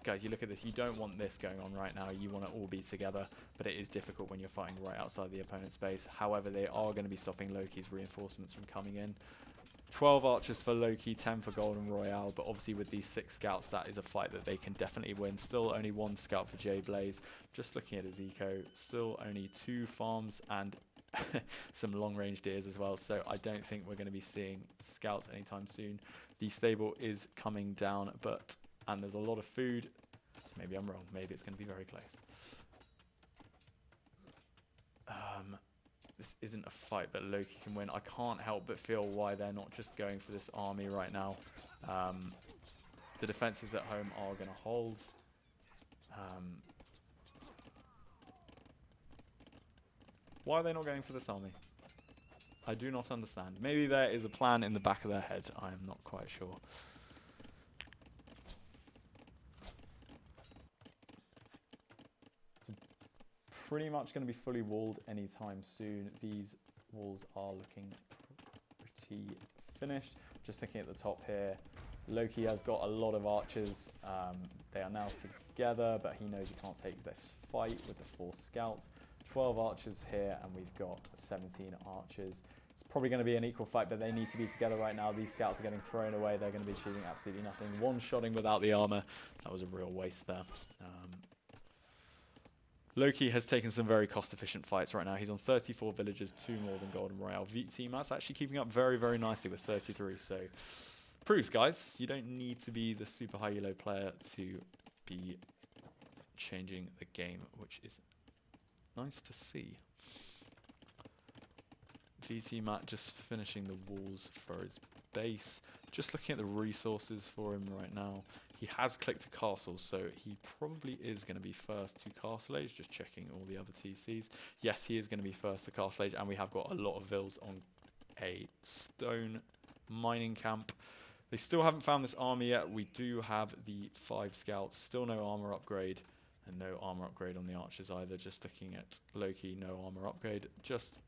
guys, you look at this, you don't want this going on right now. You want to all be together, but it is difficult when you're fighting right outside the opponent's base. However, they are going to be stopping Loki's reinforcements from coming in. 12 archers for Loki, 10 for Golden Royale, but obviously with these 6 scouts, that is a fight that they can definitely win. Still only 1 scout for J Blaze. Just looking at his eco, still only 2 farms and some long-range deers as well, so I don't think we're going to be seeing scouts anytime soon. The stable is coming down, and there's a lot of food, so maybe I'm wrong. Maybe it's going to be very close. This isn't a fight that Loki can win. I can't help but feel why they're not just going for this army right now. The defenses at home are going to hold. Why are they not going for this army? I do not understand. Maybe there is a plan in the back of their head. I am not quite sure. Pretty much going to be fully walled anytime soon. These walls are looking pretty finished. Just looking at the top here, Loki has got a lot of archers. They are now together, but he knows he can't take this fight with the 4 scouts. 12 archers here, and we've got 17 archers. It's probably going to be an equal fight, but they need to be together right now. These scouts are getting thrown away. They're going to be shooting absolutely nothing. One-shotting without the armor. That was a real waste there. Loki has taken some very cost-efficient fights right now. He's on 34 villagers, 2 more than Golden Royale. VT Matt's actually keeping up very, very nicely with 33. So, proves, guys, you don't need to be the super high elo player to be changing the game, which is nice to see. VT Matt just finishing the walls for his base. Just looking at the resources for him right now. He has clicked to castle, so he probably is going to be first to Castle Age. Just checking all the other TCs. Yes, he is going to be first to Castle Age, and we have got a lot of vills on a stone mining camp. They still haven't found this army yet. We do have the 5 scouts. Still no armor upgrade, and no armor upgrade on the archers either. Just looking at Loki, no armor upgrade. Just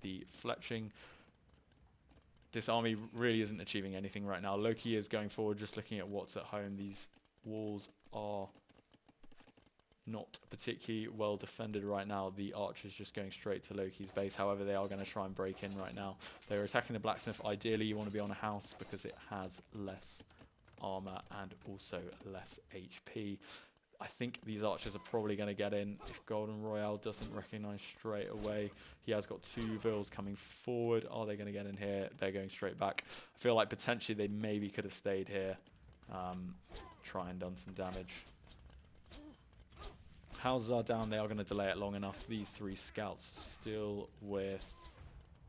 the fletching. This army really isn't achieving anything right now. Loki is going forward, just looking at what's at home. These walls are not particularly well defended right now. The archers just going straight to Loki's base. However, they are going to try and break in right now. They're attacking the blacksmith. Ideally, you want to be on a house because it has less armor and also less HP. I think these archers are probably going to get in if Golden Royale doesn't recognize straight away. He has got 2 vills coming forward. Are they going to get in here? They're going straight back. I feel like potentially they maybe could have stayed here. Try and done some damage. Houses are down. They are going to delay it long enough. These 3 scouts still with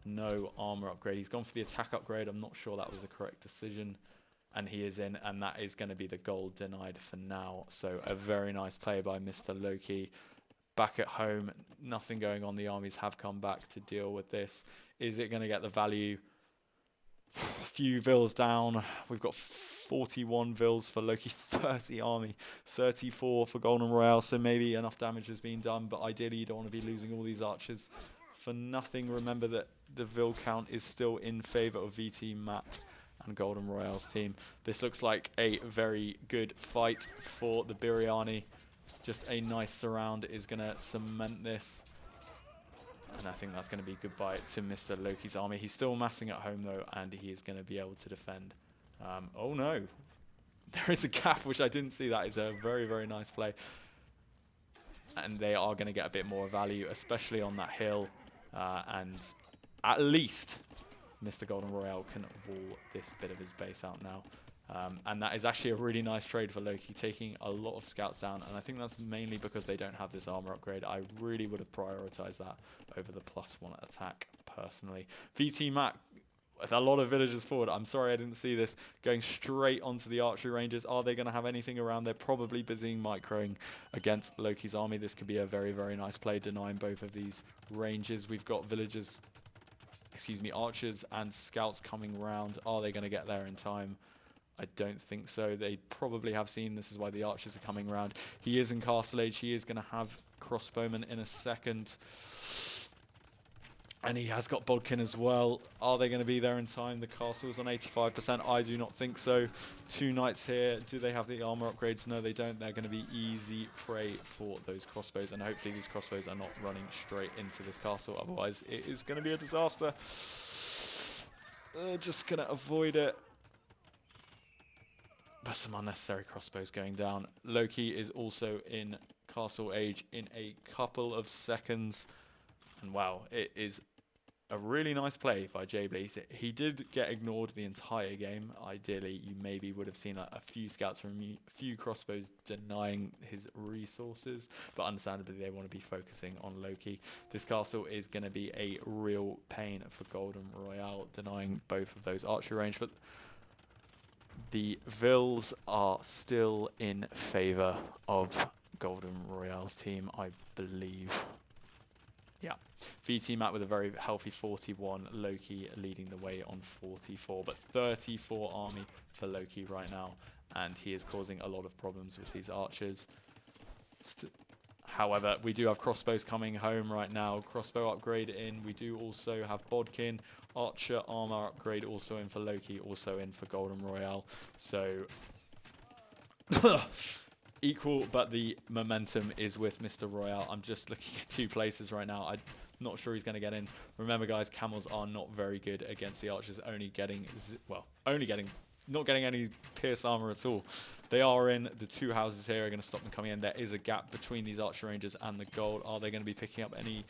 no armor upgrade. He's gone for the attack upgrade. I'm not sure that was the correct decision. And he is in, and that is going to be the goal denied for now. So a very nice play by Mr. Loki. Back at home, nothing going on. The armies have come back to deal with this. Is it going to get the value? A few vills down. We've got 41 vills for Loki, 30 army, 34 for Golden Royale. So maybe enough damage has been done, but ideally you don't want to be losing all these archers for nothing. Remember that the vill count is still in favour of VT Matt. and Golden Royale's team. This looks like a very good fight for the Bryani. Just a nice surround is going to cement this. And I think that's going to be goodbye to Mr. Loki's army. He's still massing at home, though, and he is going to be able to defend. Oh, no. There is a gaff, which I didn't see. That is a very, very nice play. And they are going to get a bit more value, especially on that hill. And at least Mr. Golden Royale can wall this bit of his base out now. And that is actually a really nice trade for Loki, taking a lot of scouts down. And I think that's mainly because they don't have this armor upgrade. I really would have prioritized that over the +1 attack, personally. VT Mac, with a lot of villagers forward. I'm sorry I didn't see this. Going straight onto the archery ranges. Are they going to have anything around? They're probably busy microing against Loki's army. This could be a very, very nice play, denying both of these ranges. We've got villagers, archers and scouts coming round. Are they going to get there in time? I don't think so. They probably have seen. This is why the archers are coming around. He is in Castle Age. He is going to have crossbowmen in a second. And he has got Bodkin as well. Are they going to be there in time? The castle is on 85%. I do not think so. 2 knights here. Do they have the armor upgrades? No, they don't. They're going to be easy prey for those crossbows. And hopefully these crossbows are not running straight into this castle. Otherwise, it is going to be a disaster. Just going to avoid it. But some unnecessary crossbows going down. Loki is also in Castle Age in a couple of seconds. And wow, it is a really nice play by Jblaze. He did get ignored the entire game. Ideally, you maybe would have seen a few scouts from a few crossbows denying his resources. But understandably, they want to be focusing on Loki. This castle is going to be a real pain for Golden Royale, denying both of those archery range. But the Vills are still in favour of Golden Royale's team, I believe. Yeah, VT Matt with a very healthy 41, Loki leading the way on 44, but 34 army for Loki right now, and he is causing a lot of problems with these archers. However, we do have crossbows coming home right now, crossbow upgrade in. We do also have Bodkin, archer armor upgrade also in for Loki, also in for Golden Royale. So equal, but the momentum is with Mr. Royale. I'm just looking at 2 places right now. I'm not sure he's going to get in. Remember, guys, camels are not very good against the archers, not getting any pierce armor at all. They are in. The 2 houses here are going to stop them coming in. There is a gap between these archer rangers and the gold. Are they going to be picking up any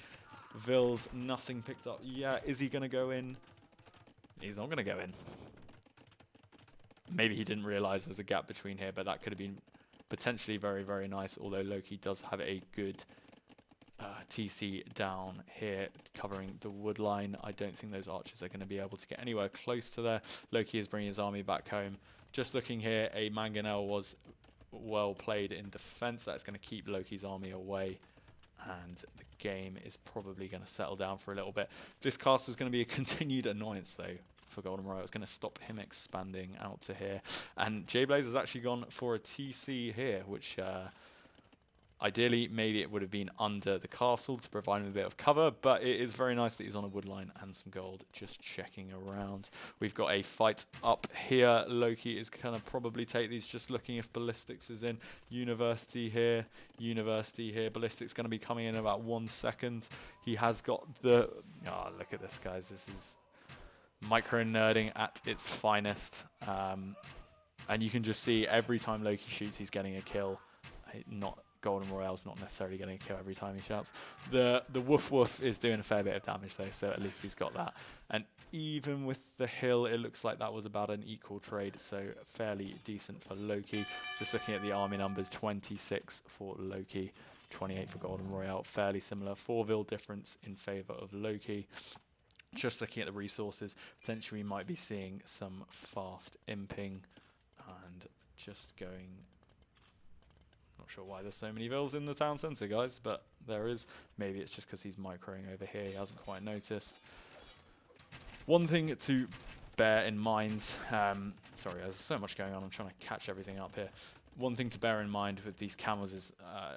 vills? Nothing picked up. Yeah, is he going to go in? He's not going to go in. Maybe he didn't realize there's a gap between here, but that could have been potentially very, very nice, although Loki does have a good TC down here covering the wood line. I don't think those archers are going to be able to get anywhere close to there. Loki is bringing his army back home. Just looking here, a mangonel was well played in defense. That's going to keep Loki's army away, and the game is probably going to settle down for a little bit. This castle is going to be a continued annoyance, though, for Golden Royale. It's going to stop him expanding out to here. And Jblaze has actually gone for a TC here, which ideally maybe it would have been under the castle to provide him a bit of cover, but it is very nice that he's on a wood line and some gold just checking around. We've got a fight up here. Loki is going to probably take these, just looking if Ballistics is in. University here. Ballistic's going to be coming in about 1 second. He has got the... Oh, look at this, guys. This is micro-nerding at its finest. And you can just see every time Loki shoots, he's getting a kill. Golden Royale's not necessarily getting a kill every time he shouts. The woof woof is doing a fair bit of damage, though, so at least he's got that. And even with the hill, it looks like that was about an equal trade, so fairly decent for Loki. Just looking at the army numbers, 26 for Loki, 28 for Golden Royale. Fairly similar. 4-vil difference in favour of Loki. Just looking at the resources, potentially we might be seeing some fast imping, and just going... Not sure why there's so many vills in the town centre, guys, but there is. Maybe it's just because he's microing over here. He hasn't quite noticed. One thing to bear in mind... sorry, there's so much going on. I'm trying to catch everything up here. One thing to bear in mind with these camels is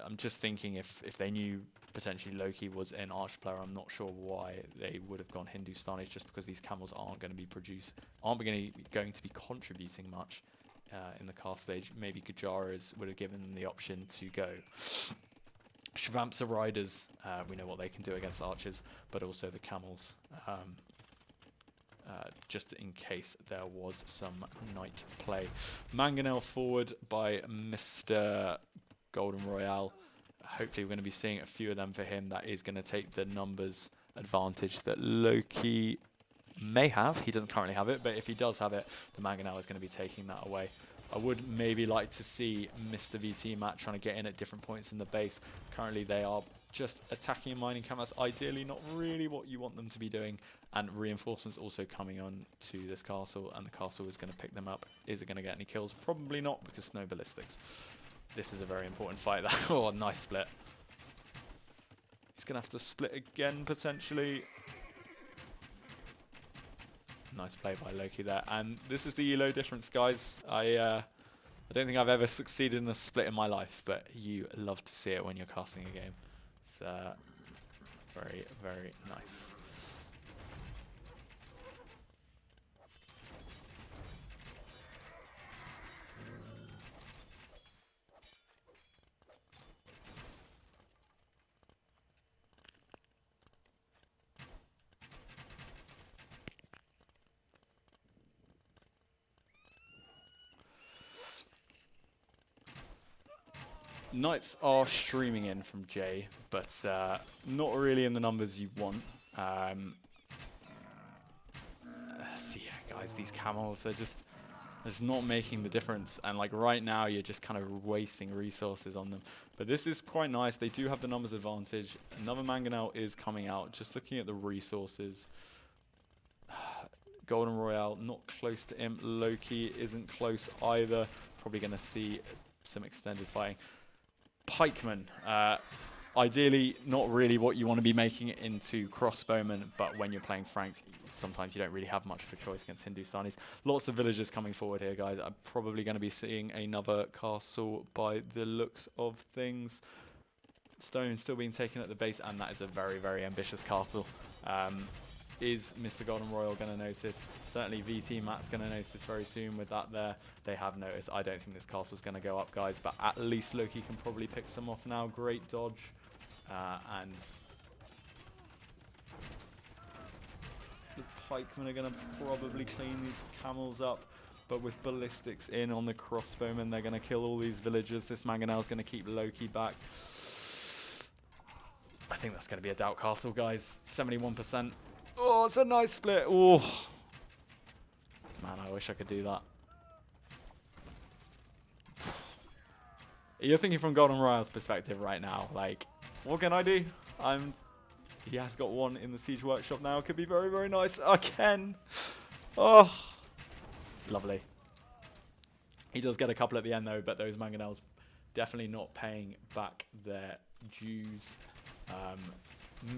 I'm just thinking if they knew potentially Loki was an arch player. I'm not sure why they would have gone Hindustanis, just because these camels aren't going to be going to be contributing much in the cast stage. Maybe Gujaras would have given them the option to go Shvamsa riders. We know what they can do against archers, but also the camels. Just in case there was some knight play. Mangonel forward by Mr. Golden Royale. Hopefully we're going to be seeing a few of them for him. That is going to take the numbers advantage that Loki may have. He doesn't currently have it, but if he does have it, the Mangonel is going to be taking that away. I would maybe like to see Mr. VT Matt trying to get in at different points in the base. Currently they are just attacking and mining camp. That's ideally not really what you want them to be doing. And reinforcements also coming on to this castle, and the castle is going to pick them up. Is it going to get any kills? Probably not, because no ballistics. This is a very important fight. Oh, nice split. He's going to have to split again, potentially. Nice play by Loki there. And this is the elo difference, guys. I don't think I've ever succeeded in a split in my life, but you love to see it when you're casting a game. It's very, very nice. Knights are streaming in from Jay, but not really in the numbers you want. So yeah, guys, these camels, they're just not making the difference. And like right now, you're just kind of wasting resources on them. But this is quite nice. They do have the numbers advantage. Another Mangonel is coming out. Just looking at the resources. Golden Royale, not close to him. Loki isn't close either. Probably going to see some extended fighting. Pikemen, ideally not really what you want to be making it into crossbowmen, but when you're playing Franks, sometimes you don't really have much of a choice against Hindustanis. Lots of villagers coming forward here, guys. I'm probably going to be seeing another castle by the looks of things. Stone still being taken at the base, and that is a very, very ambitious castle. Is Mr. Golden Royal going to notice? Certainly VT Matt's going to notice very soon with that there. They have noticed. I don't think this castle's going to go up, guys, but at least Loki can probably pick some off now. Great dodge. And the pikemen are going to probably clean these camels up, but with ballistics in on the crossbowmen, they're going to kill all these villagers. This Mangonel's going to keep Loki back. I think that's going to be a doubt castle, guys. 71%. Oh, it's a nice split. Oh, man, I wish I could do that. You're thinking from Golden Royale's perspective right now, like, what can I do? He has got one in the Siege Workshop now. Could be very, very nice. Again. Oh, lovely. He does get a couple at the end, though, but those Mangonels definitely not paying back their dues.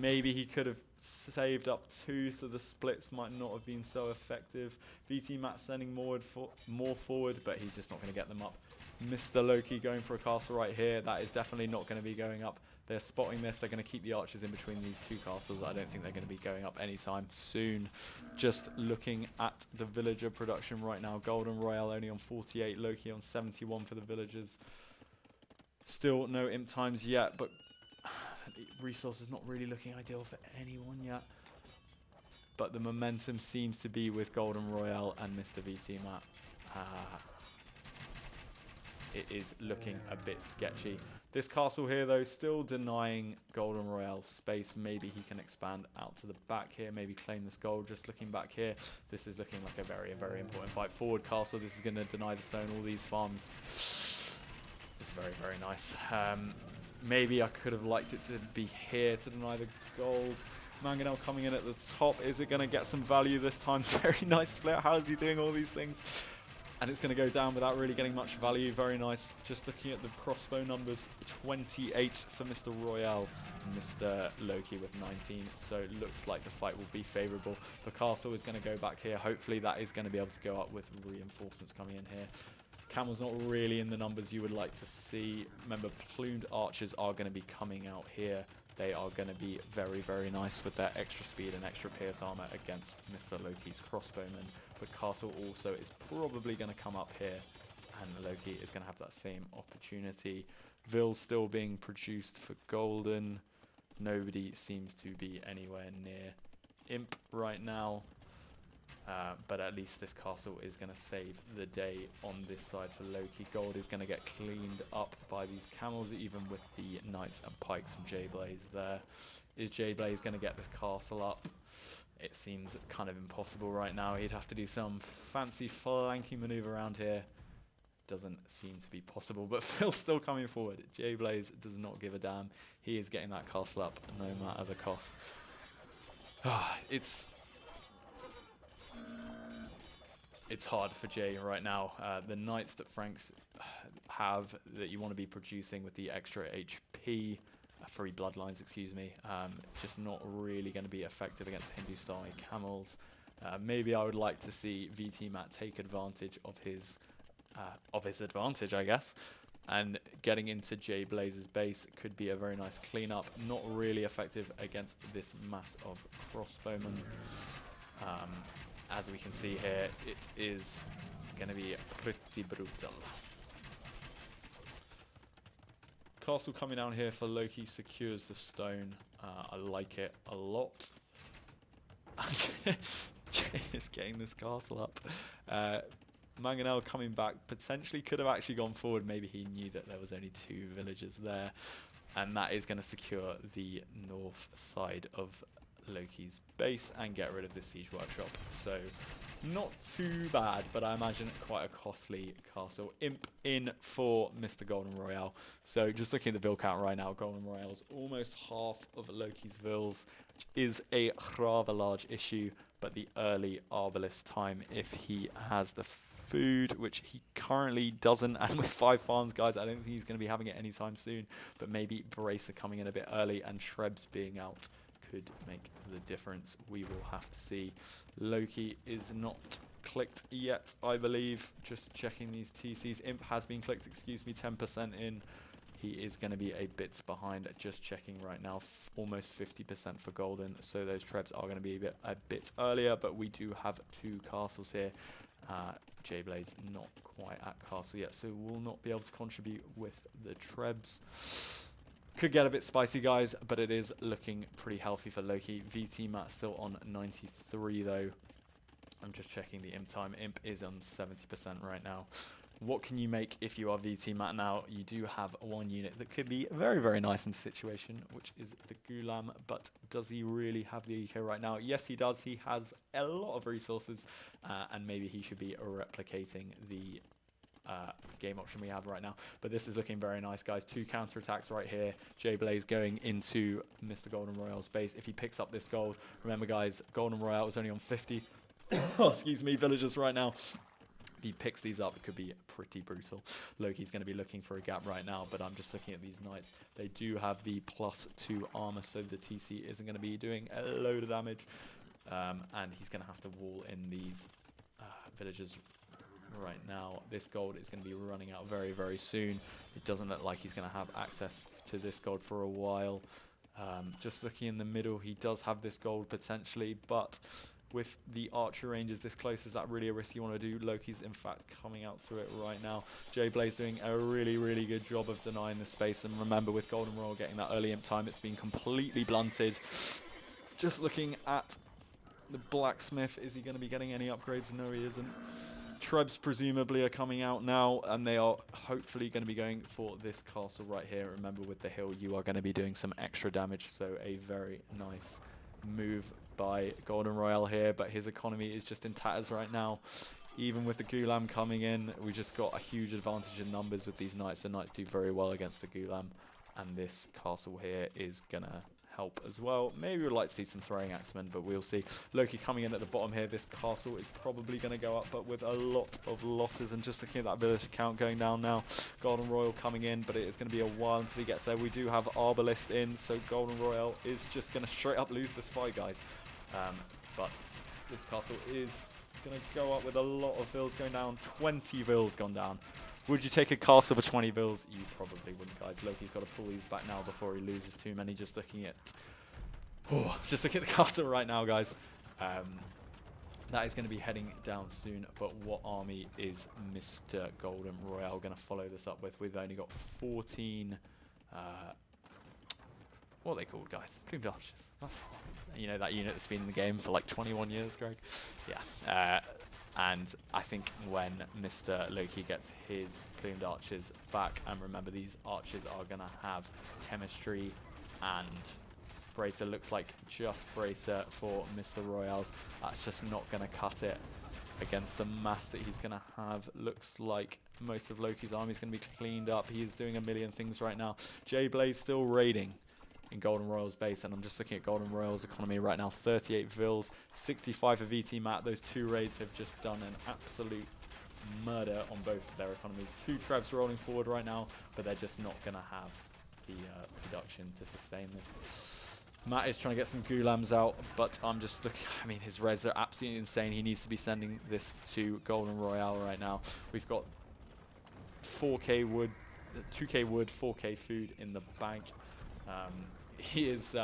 Maybe he could have saved up 2, so the splits might not have been so effective. VT Matt sending more forward, but he's just not going to get them up. Mr. Loki going for a castle right here. That is definitely not going to be going up. They're spotting this. They're going to keep the archers in between these two castles. I don't think they're going to be going up anytime soon. Just looking at the villager production right now. Golden Royale only on 48. Loki on 71 for the villagers. Still no imp times yet, but resource is not really looking ideal for anyone yet. But the momentum seems to be with Golden Royale and Mr. VT Matt. It is looking a bit sketchy. This castle here, though, still denying Golden Royale space. Maybe he can expand out to the back here, maybe claim this gold. Just looking back here, this is looking like a very, very important fight. Forward castle, this is going to deny the stone all these farms. It's very, very nice. Maybe I could have liked it to be here to deny the gold. Mangonel coming in at the top. Is it going to get some value this time? Very nice split. How is he doing all these things? And it's going to go down without really getting much value. Very nice. Just looking at the crossbow numbers, 28 for Mr. Royale, Mr. Loki with 19. So it looks like the fight will be favourable. The castle is going to go back here. Hopefully that is going to be able to go up with reinforcements coming in here. Camel's not really in the numbers you would like to see. Remember, plumed archers are going to be coming out here. they are going to be very, very nice with their extra speed and extra pierce armor against Mr. Loki's crossbowman. But Castle also is probably going to come up here, and Loki is going to have that same opportunity. Vil's still being produced for Golden. Nobody seems to be anywhere near Imp right now. But at least this castle is going to save the day on this side for Loki. Gold is going to get cleaned up by these camels, even with the knights and pikes from J-Blaze there. Is J-Blaze going to get this castle up? It seems kind of impossible right now. He'd have to do some fancy flanking maneuver around here. Doesn't seem to be possible, but Phil's still coming forward. J-Blaze does not give a damn. He is getting that castle up no matter the cost. It's hard for Jay right now. The knights that Franks have that you want to be producing with the extra HP, free bloodlines, excuse me, just not really going to be effective against Hindustani camels. Maybe I would like to see VT Matt take advantage of his advantage, I guess. And getting into Jay Blaze's base could be a very nice cleanup. Not really effective against this mass of crossbowmen. As we can see here, it is going to be pretty brutal. Castle coming down here for Loki secures the stone. I like it a lot. Jay is getting this castle up. Mangonel coming back, potentially could have actually gone forward. Maybe he knew that there was only 2 villagers there. And that is going to secure the north side of Loki's base and get rid of the siege workshop. So not too bad, but I imagine quite a costly castle. Imp in for Mr. Golden Royale. So just looking at the Vil count right now, Golden Royale's almost half of Loki's Vils, which is a rather large issue, but the early Arbalest time, if he has the food, which he currently doesn't, and with 5 farms, guys, I don't think he's going to be having it anytime soon, but maybe Bracer coming in a bit early and Trebs being out could make the difference. We will have to see. Loki is not clicked yet, I believe. Just checking these TCs. Imp has been clicked, excuse me, 10% in. He is going to be a bit behind. Just checking right now, almost 50% for Golden. So those Trebs are going to be a bit earlier, but we do have 2 castles here. J-Blaze not quite at castle yet, so will not be able to contribute with the Trebs. Could get a bit spicy, guys, but it is looking pretty healthy for Loki. VT Matt still on 93, though. I'm just checking the Imp time. Imp is on 70% right now. What can you make if you are VT Matt now? You do have 1 unit that could be very, very nice in the situation, which is the Gulam. But does he really have the eco right now? Yes, he does. He has a lot of resources, and maybe he should be replicating the game option we have right now. But this is looking very nice, guys. 2 counterattacks right here. J-Blaze going into Mr. Golden Royale's base. If he picks up this gold, remember, guys, Golden Royale is only on 50. Excuse me, villagers right now. If he picks these up, it could be pretty brutal. Loki's going to be looking for a gap right now, but I'm just looking at these knights. They do have the +2 armor, so the TC isn't going to be doing a load of damage. And he's going to have to wall in these villagers right now. This gold is going to be running out very, very soon. It doesn't look like he's going to have access to this gold for a while. Just looking in the middle, he does have this gold potentially, but with the archer ranges this close, is that really a risk you want to do? Loki's in fact coming out through it right now. J-Blaze doing a really, really good job of denying the space, and remember, with Golden Royal getting that early imp time, it's been completely blunted. Just looking at the blacksmith, is he going to be getting any upgrades? No, he isn't. Trebs presumably are coming out now, and they are hopefully going to be going for this castle right here. Remember, with the hill, you are going to be doing some extra damage, so a very nice move by Golden Royale here, but his economy is just in tatters right now. Even with the Gulam coming in, we just got a huge advantage in numbers with these knights. The knights do very well against the Gulam, and this castle here is going to help as well. Maybe we'd like to see some throwing axemen, but we'll see. Loki coming in at the bottom here. This castle is probably going to go up, but with a lot of losses. And just looking at that village count going down now. Golden Royal coming in, but it is going to be a while until he gets there. We do have Arbalest in, so Golden Royal is just going to straight up lose this fight, guys. But this castle is going to go up with a lot of vills going down. 20 vills gone down. Would you take a castle for 20 bills? You probably wouldn't, guys. Loki's got to pull these back now before he loses too many. Just looking at the castle right now, guys. That is going to be heading down soon, but what army is Mr. Golden Royale going to follow this up with? We've only got 14, what are they called, guys? Plumed Archers. That's the one. You know, that unit that's been in the game for like 21 years, Greg? Yeah. And I think when Mr. Loki gets his Plumed Archers back, and remember these archers are going to have chemistry and Bracer, looks like just Bracer for Mr. Royales. That's just not going to cut it against the mass that he's going to have. Looks like most of Loki's army is going to be cleaned up. He is doing a million things right now. J-Blaze still raiding in Golden Royale's base, and I'm just looking at Golden Royale's economy right now. 38 Vils, 65 for VT Matt. Those two raids have just done an absolute murder on both of their economies. 2 Trebs rolling forward right now, but they're just not going to have the production to sustain this. Matt is trying to get some Gulams out, but I'm just looking. I mean, his res are absolutely insane. He needs to be sending this to Golden Royale right now. We've got 4k wood, 2k wood, 4k food in the bank. He is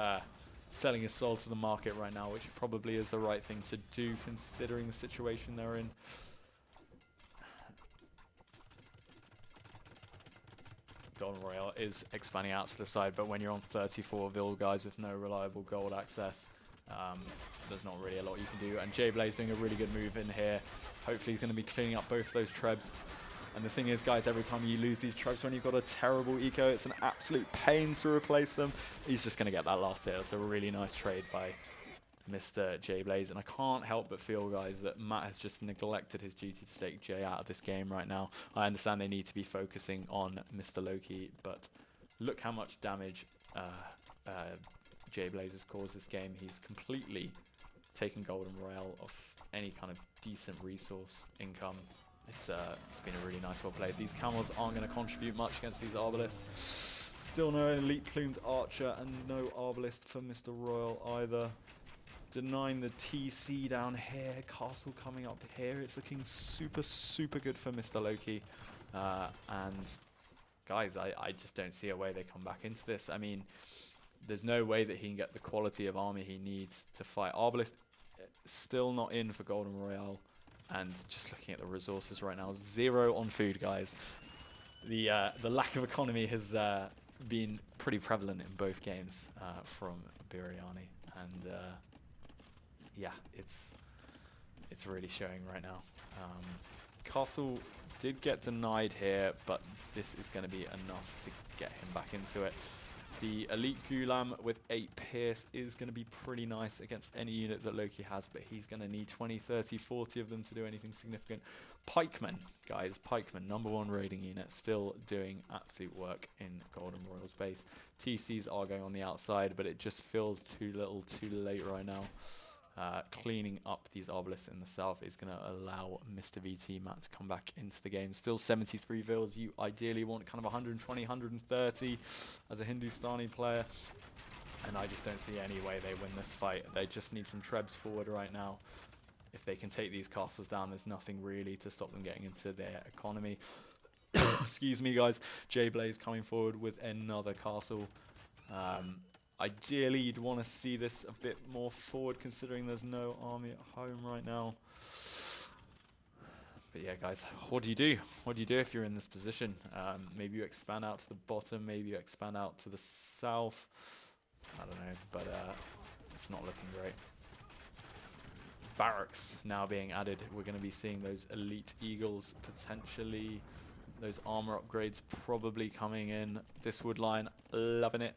selling his soul to the market right now, which probably is the right thing to do considering the situation they're in. Golden Royale is expanding out to the side, but when you're on 34 Vil guys with no reliable gold access, there's not really a lot you can do. And J-Blaze doing a really good move in here. Hopefully he's going to be cleaning up both those Trebs. And the thing is, guys, every time you lose these Trebs when you've got a terrible eco, it's an absolute pain to replace them. He's just going to get that last hit. It's a really nice trade by Mr. J-Blaze, and I can't help but feel, guys, that Matt has just neglected his duty to take Jay out of this game right now. I understand they need to be focusing on Mr. Loki, but look how much damage J-Blaze has caused this game. He's completely taken Golden Royale off any kind of decent resource income. It's been a really nice well played. These camels aren't going to contribute much against these Arbalists. Still no elite plumed archer and no Arbalist for Mr. Royal either. Denying the TC down here, castle coming up here. It's looking super, super good for Mr. Loki. And guys, I just don't see a way they come back into this. I mean, there's no way that he can get the quality of army he needs to fight. Arbalist still not in for Golden Royale. And just looking at the resources right now, 0 on food, guys. The lack of economy has been pretty prevalent in both games from Bryani. And yeah, it's really showing right now. Castle did get denied here, but this is going to be enough to get him back into it. The elite Gulam with 8 Pierce is going to be pretty nice against any unit that Loki has, but he's going to need 20, 30, 40 of them to do anything significant. Pikemen, guys, Pikemen, #1 raiding unit, still doing absolute work in Golden Royale's base. TCs are going on the outside, but it just feels too little, too late right now. Cleaning up these Arbalists in the south is going to allow Mr. VT Matt to come back into the game. Still 73 Vils. You ideally want kind of 120, 130 as a Hindustani player. And I just don't see any way they win this fight. They just need some Trebs forward right now. If they can take these castles down, there's nothing really to stop them getting into their economy. Excuse me, guys. J-Blaze coming forward with another castle. Ideally, you'd want to see this a bit more forward, considering there's no army at home right now. But yeah, guys, what do you do? What do you do if you're in this position? Maybe you expand out to the bottom, maybe you expand out to the south. I don't know, but it's not looking great. Barracks now being added. We're going to be seeing those elite eagles potentially. Those armor upgrades probably coming in. This wood line, loving it.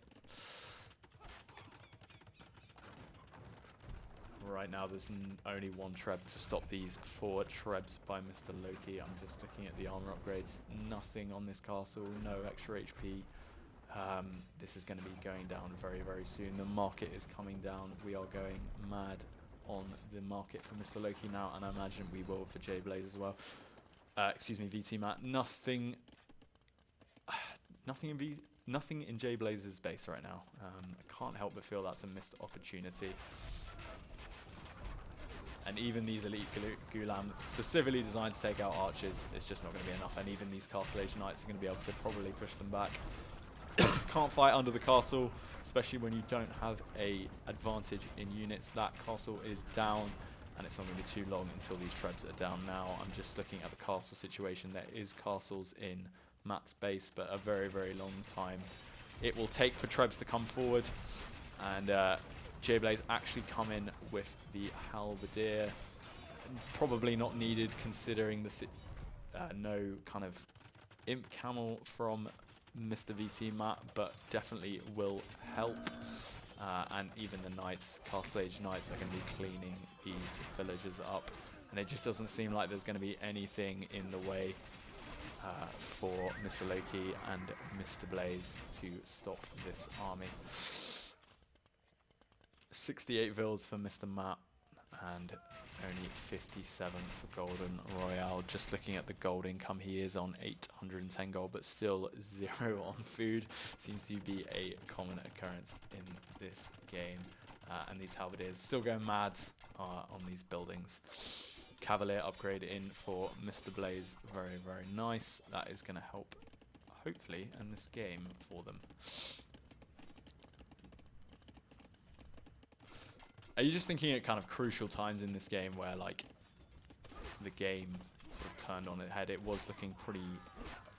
Right now, there's only 1 Treb to stop these 4 Trebs by Mr. Loki. I'm just looking at the armor upgrades. Nothing on this castle, no extra HP. This is going to be going down very, very soon. The market is coming down. We are going mad on the market for Mr. Loki now, and I imagine we will for J-Blaze as well. Excuse me, VT Matt. Nothing in J-Blaze's base right now. I can't help but feel that's a missed opportunity. And even these elite Gulam, specifically designed to take out archers, it's just not going to be enough. And even these Castle Age Knights are going to be able to probably push them back. Can't fight under the castle, especially when you don't have a advantage in units. That castle is down, and it's not going to be too long until these trebs are down now. I'm just looking at the castle situation. There is castles in Matt's base, but a very, very long time it will take for trebs to come forward. And J-Blaze actually come in with the halberdier. Probably not needed considering the no kind of imp camel from Mr. VT Matt, but definitely will help. And even the knights, Castle Age Knights, are going to be cleaning these villagers up. And it just doesn't seem like there's going to be anything in the way for Mr. Loki and Mr. Blaze to stop this army. 68 vills for Mr. Matt and only 57 for Golden Royale. Just looking at the gold income, he is on 810 gold, but still 0 on food. Seems to be a common occurrence in this game. And these halberdiers still going mad on these buildings. Cavalier upgrade in for Mr. Blaze. Very, very nice. That is going to help, hopefully, in this game for them. Are you just thinking at kind of crucial times in this game where, like, the game sort of turned on its head? It was looking pretty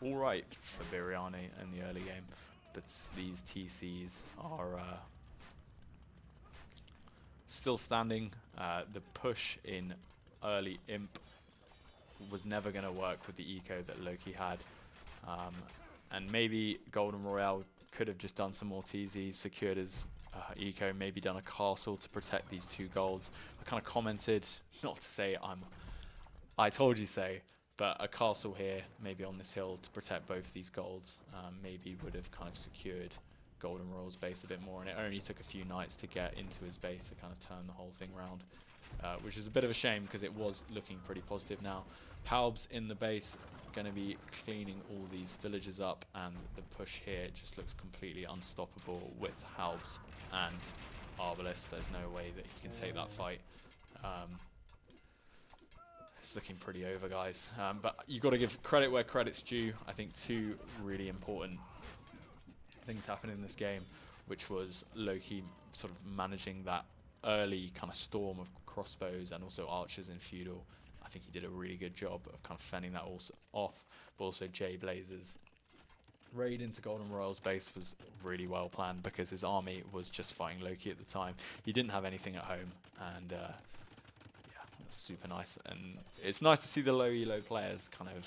alright for Bryani in the early game, but these TCs are still standing. The push in early imp was never going to work with the eco that Loki had, and maybe Golden Royale could have just done some more TZs, secured his eco, maybe done a castle to protect these 2 golds. I kind of commented, not to say I told you so, but a castle here, maybe on this hill, to protect both these golds, maybe would have kind of secured Golden Royale's base a bit more, and it only took a few knights to get into his base to kind of turn the whole thing around. Which is a bit of a shame because it was looking pretty positive now. Halbs in the base, going to be cleaning all these villages up, and the push here just looks completely unstoppable with Halbs and Arbalest. There's no way that he can take that fight. It's looking pretty over, guys. But you've got to give credit where credit's due. I think 2 really important things happened in this game, which was Loki sort of managing that early kind of storm of crossbows and also archers in feudal. I think he did a really good job of kind of fending that also off, but also J-Blaze's raid into Golden Royale's base was really well planned because his army was just fighting Loki at the time. He didn't have anything at home, and yeah, super nice. And it's nice to see the low elo players kind of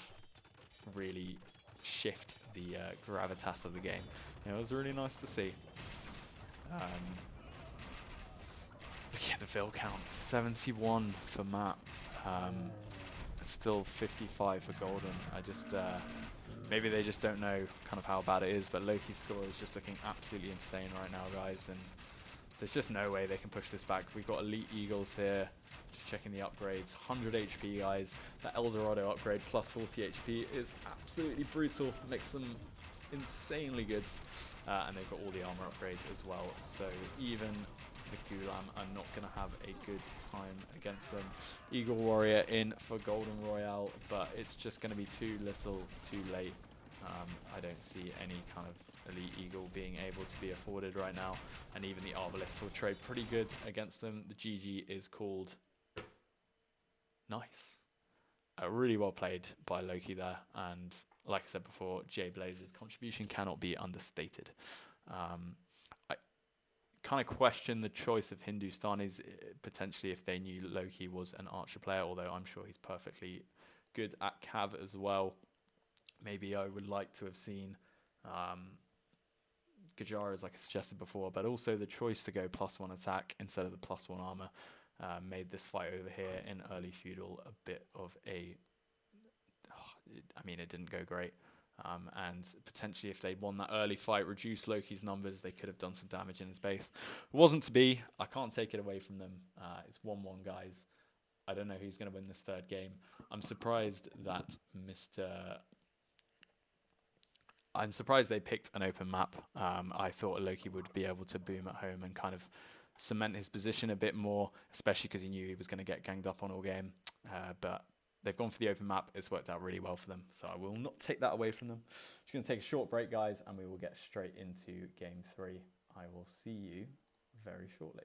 really shift the gravitas of the game. It was really nice to see. Look at the Vil count, 71 for Matt. It's still 55 for Golden. I just, maybe they just don't know kind of how bad it is, but Loki's score is just looking absolutely insane right now, guys, and there's just no way they can push this back. We've got Elite Eagles here, just checking the upgrades, 100 HP, guys. That Eldorado upgrade plus 40 HP is absolutely brutal, makes them insanely good, and they've got all the armor upgrades as well, so even the Gulam are not going to have a good time against them. Eagle Warrior in for Golden Royale, but it's just going to be too little, too late. I don't see any kind of Elite Eagle being able to be afforded right now, and even the Arbalest will trade pretty good against them. The GG is called. Nice. Really well played by Loki there, and like I said before, J-Blaze's contribution cannot be understated. I kind of question the choice of Hindustanis potentially if they knew Loki was an archer player, although I'm sure he's perfectly good at Cav as well. Maybe I would like to have seen Gajara, like I suggested before, but also the choice to go +1 attack instead of the +1 armor made this fight over here in early feudal a bit of a... I mean, it didn't go great. And potentially if they'd won that early fight, reduced Loki's numbers, they could have done some damage in his base. It wasn't to be. I can't take it away from them. It's 1-1, guys. I don't know who's going to win this third game. I'm surprised that I'm surprised they picked an open map. I thought Loki would be able to boom at home and kind of cement his position a bit more, especially because he knew he was going to get ganged up on all game. But they've gone for the open map. It's worked out really well for them. So I will not take that away from them. Just going to take a short break, guys, and we will get straight into game 3. I will see you very shortly.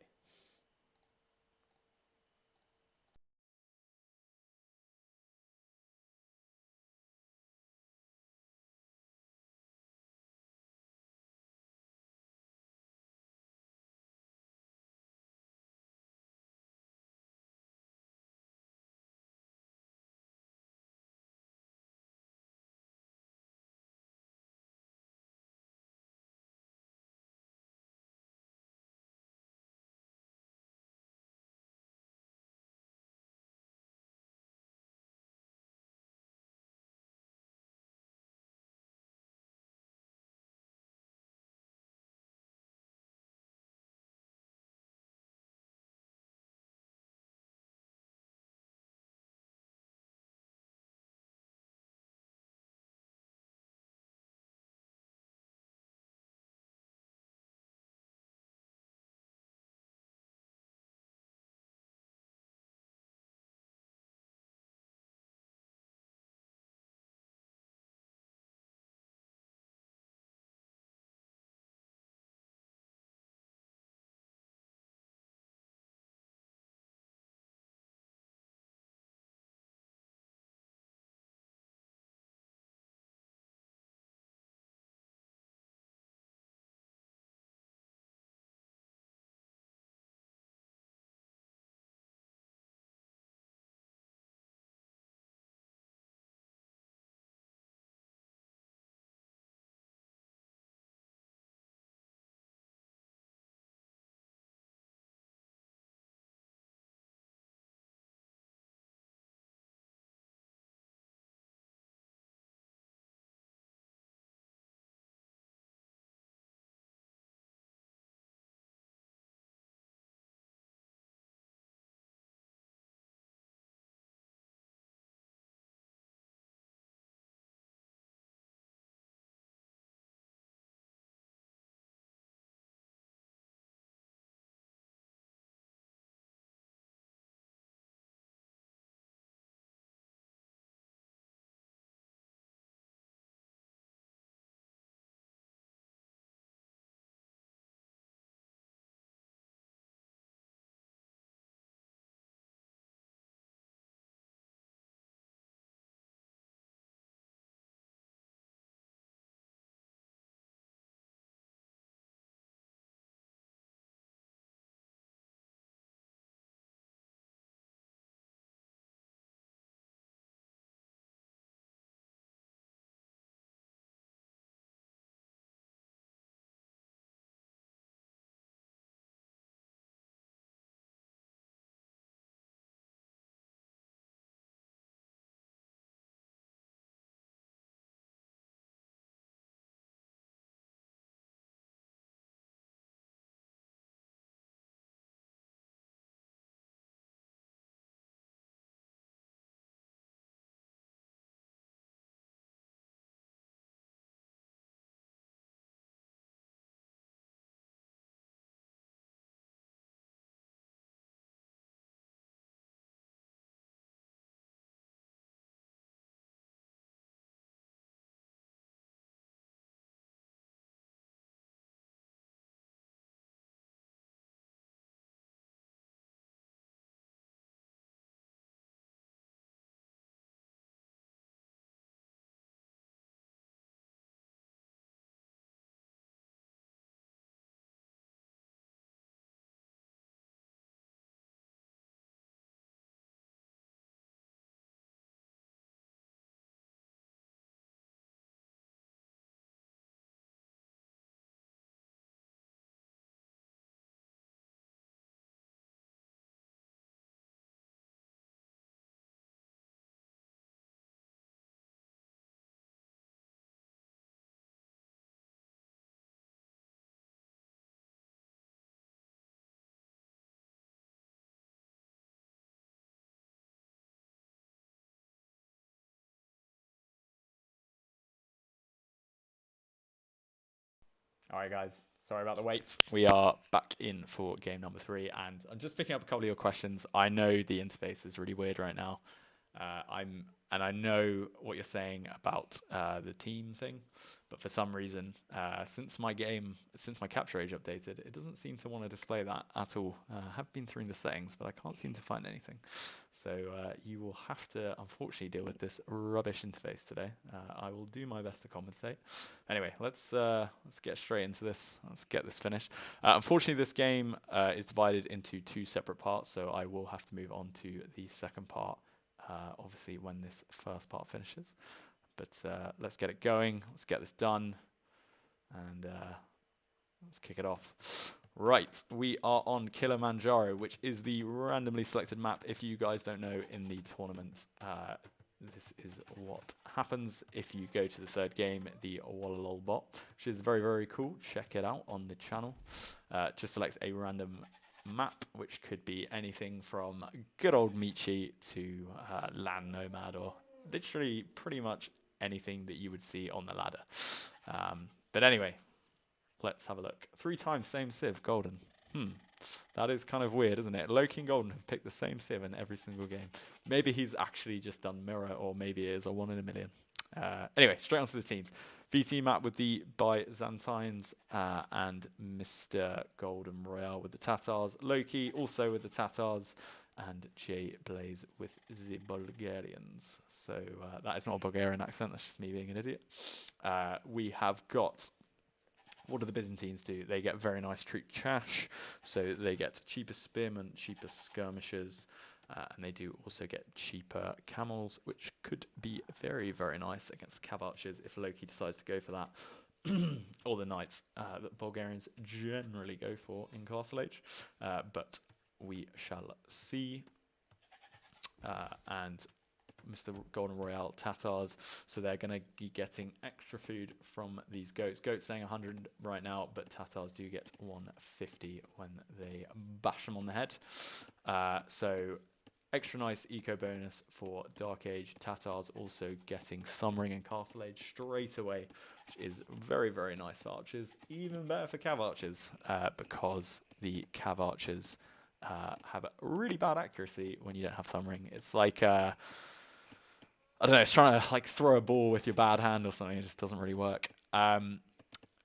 All right, guys. Sorry about the wait. We are back in for game number 3, and I'm just picking up a couple of your questions. I know the interface is really weird right now. I know what you're saying about the team thing, but for some reason, since my capture age updated, it doesn't seem to want to display that at all. I have been through the settings, but I can't seem to find anything. So you will have to, unfortunately, deal with this rubbish interface today. I will do my best to compensate. Anyway, let's get straight into this. Let's get this finished. Unfortunately, this game is divided into 2 separate parts, so I will have to move on to the second part. Obviously, when this first part finishes. But let's get it going. Let's get this done. And let's kick it off. Right, we are on Kilimanjaro, which is the randomly selected map. If you guys don't know, in the tournament, this is what happens if you go to the third game, the Wallalol bot, which is very, very cool. Check it out on the channel. Just select a random map, which could be anything from good old Michi to Land Nomad, or literally pretty much anything that you would see on the ladder. But anyway, let's have a look. 3 times same Civ, Golden. That is kind of weird, isn't it? Loki and Golden have picked the same Civ in every single game. Maybe he's actually just done Mirror, or maybe it is a 1 in a million. Anyway, straight on to the teams. VT map with the Byzantines and Mr. Golden Royale with the Tatars. Loki also with the Tatars. And J Blaze with the Bulgarians. So that is not a Bulgarian accent, that's just me being an idiot. We have got... What do the Byzantines do? They get very nice troop chash. So they get cheaper spearmen, cheaper skirmishers. And they do also get cheaper camels, which could be very, very nice against the cav archers if Loki decides to go for that. Or the knights that Bulgarians generally go for in Castle Age. But we shall see. And Mr. Golden Royale Tatars, so they're going to be getting extra food from these goats. Goats saying 100 right now, but Tatars do get 150 when they bash them on the head. So extra nice eco bonus for Dark Age. Tatars also getting Thumbring and Castle Age straight away, which is very, very nice for archers. Even better for cav archers, because the cav archers have really bad accuracy when you don't have Thumbring. It's like... I don't know, it's trying to like throw a ball with your bad hand or something. It just doesn't really work.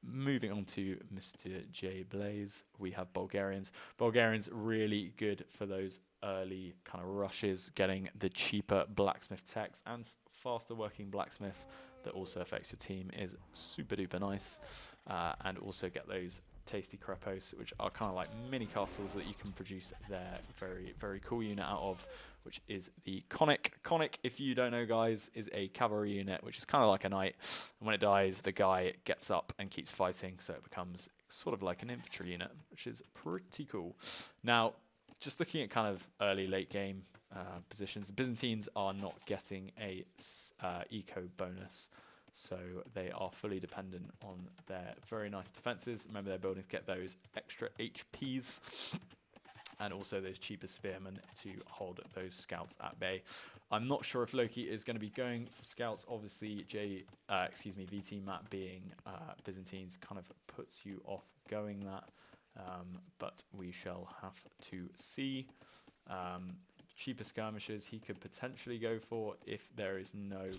Moving on to Mr. J Blaze, we have Bulgarians. Bulgarians really good for those early kind of rushes, getting the cheaper blacksmith techs and faster working blacksmith that also affects your team is super duper nice. And also get those tasty crepos, which are kind of like mini castles that you can produce their very, very cool unit out of, which is the Conic. Conic, if you don't know, guys, is a cavalry unit, which is kind of like a knight. And when it dies, the guy gets up and keeps fighting, so it becomes sort of like an infantry unit, which is pretty cool. Now, just looking at kind of early, late game positions, the Byzantines are not getting a eco bonus. So they are fully dependent on their very nice defenses. Remember, their buildings get those extra HPs and also those cheaper spearmen to hold those scouts at bay. I'm not sure if Loki is going to be going for scouts. Obviously, VT map being Byzantines kind of puts you off going that. But we shall have to see. Cheaper skirmishers he could potentially go for if there is no...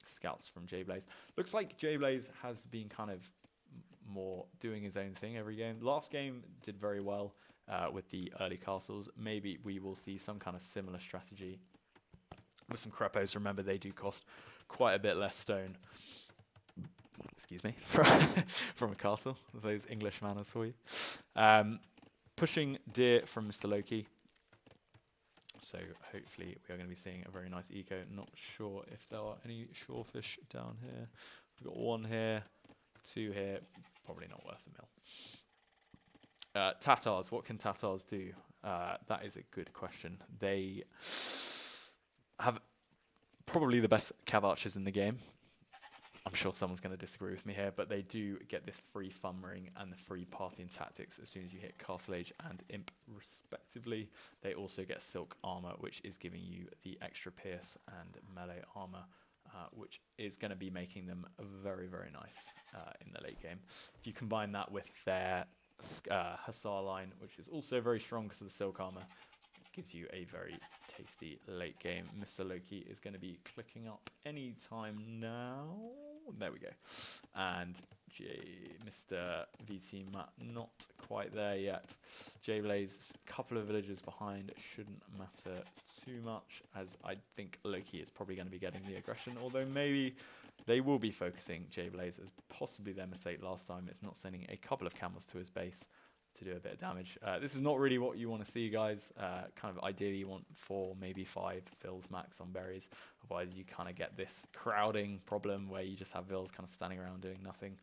scouts from J Blaze. Looks like J Blaze has been kind of more doing his own thing every game. Last game did very well with the early castles. Maybe we will see some kind of similar strategy with some crepos. Remember, they do cost quite a bit less stone. Excuse me, from a castle. Those English manners for you. Pushing deer from Mr. Loki. So hopefully we are going to be seeing a very nice eco. Not sure if there are any shorefish down here. We've got 1 here, 2 here. Probably not worth a mill. Tatars, what can Tatars do? That is a good question. They have probably the best cav archers in the game. I'm sure someone's going to disagree with me here, but they do get this free thumb ring and the free Parthian tactics as soon as you hit Castle Age and Imp respectively. They also get silk armor, which is giving you the extra pierce and melee armor which is going to be making them very, very nice in the late game. If you combine that with their Hussar line, which is also very strong because of the Silk Armor, it gives you a very tasty late game. Mr. Loki is going to be clicking up any time now. There we go. And Mr. VT Matt not quite there yet. J-Blaze, a couple of villages behind, shouldn't matter too much, as I think Loki is probably going to be getting the aggression, although maybe they will be focusing J-Blaze, as possibly their mistake last time. It's not sending a couple of camels to his base to do a bit of damage. This is not really what you want to see, guys. Kind of ideally you want 4, maybe 5 fills max on berries. Otherwise you kind of get this crowding problem where you just have vills kind of standing around doing nothing.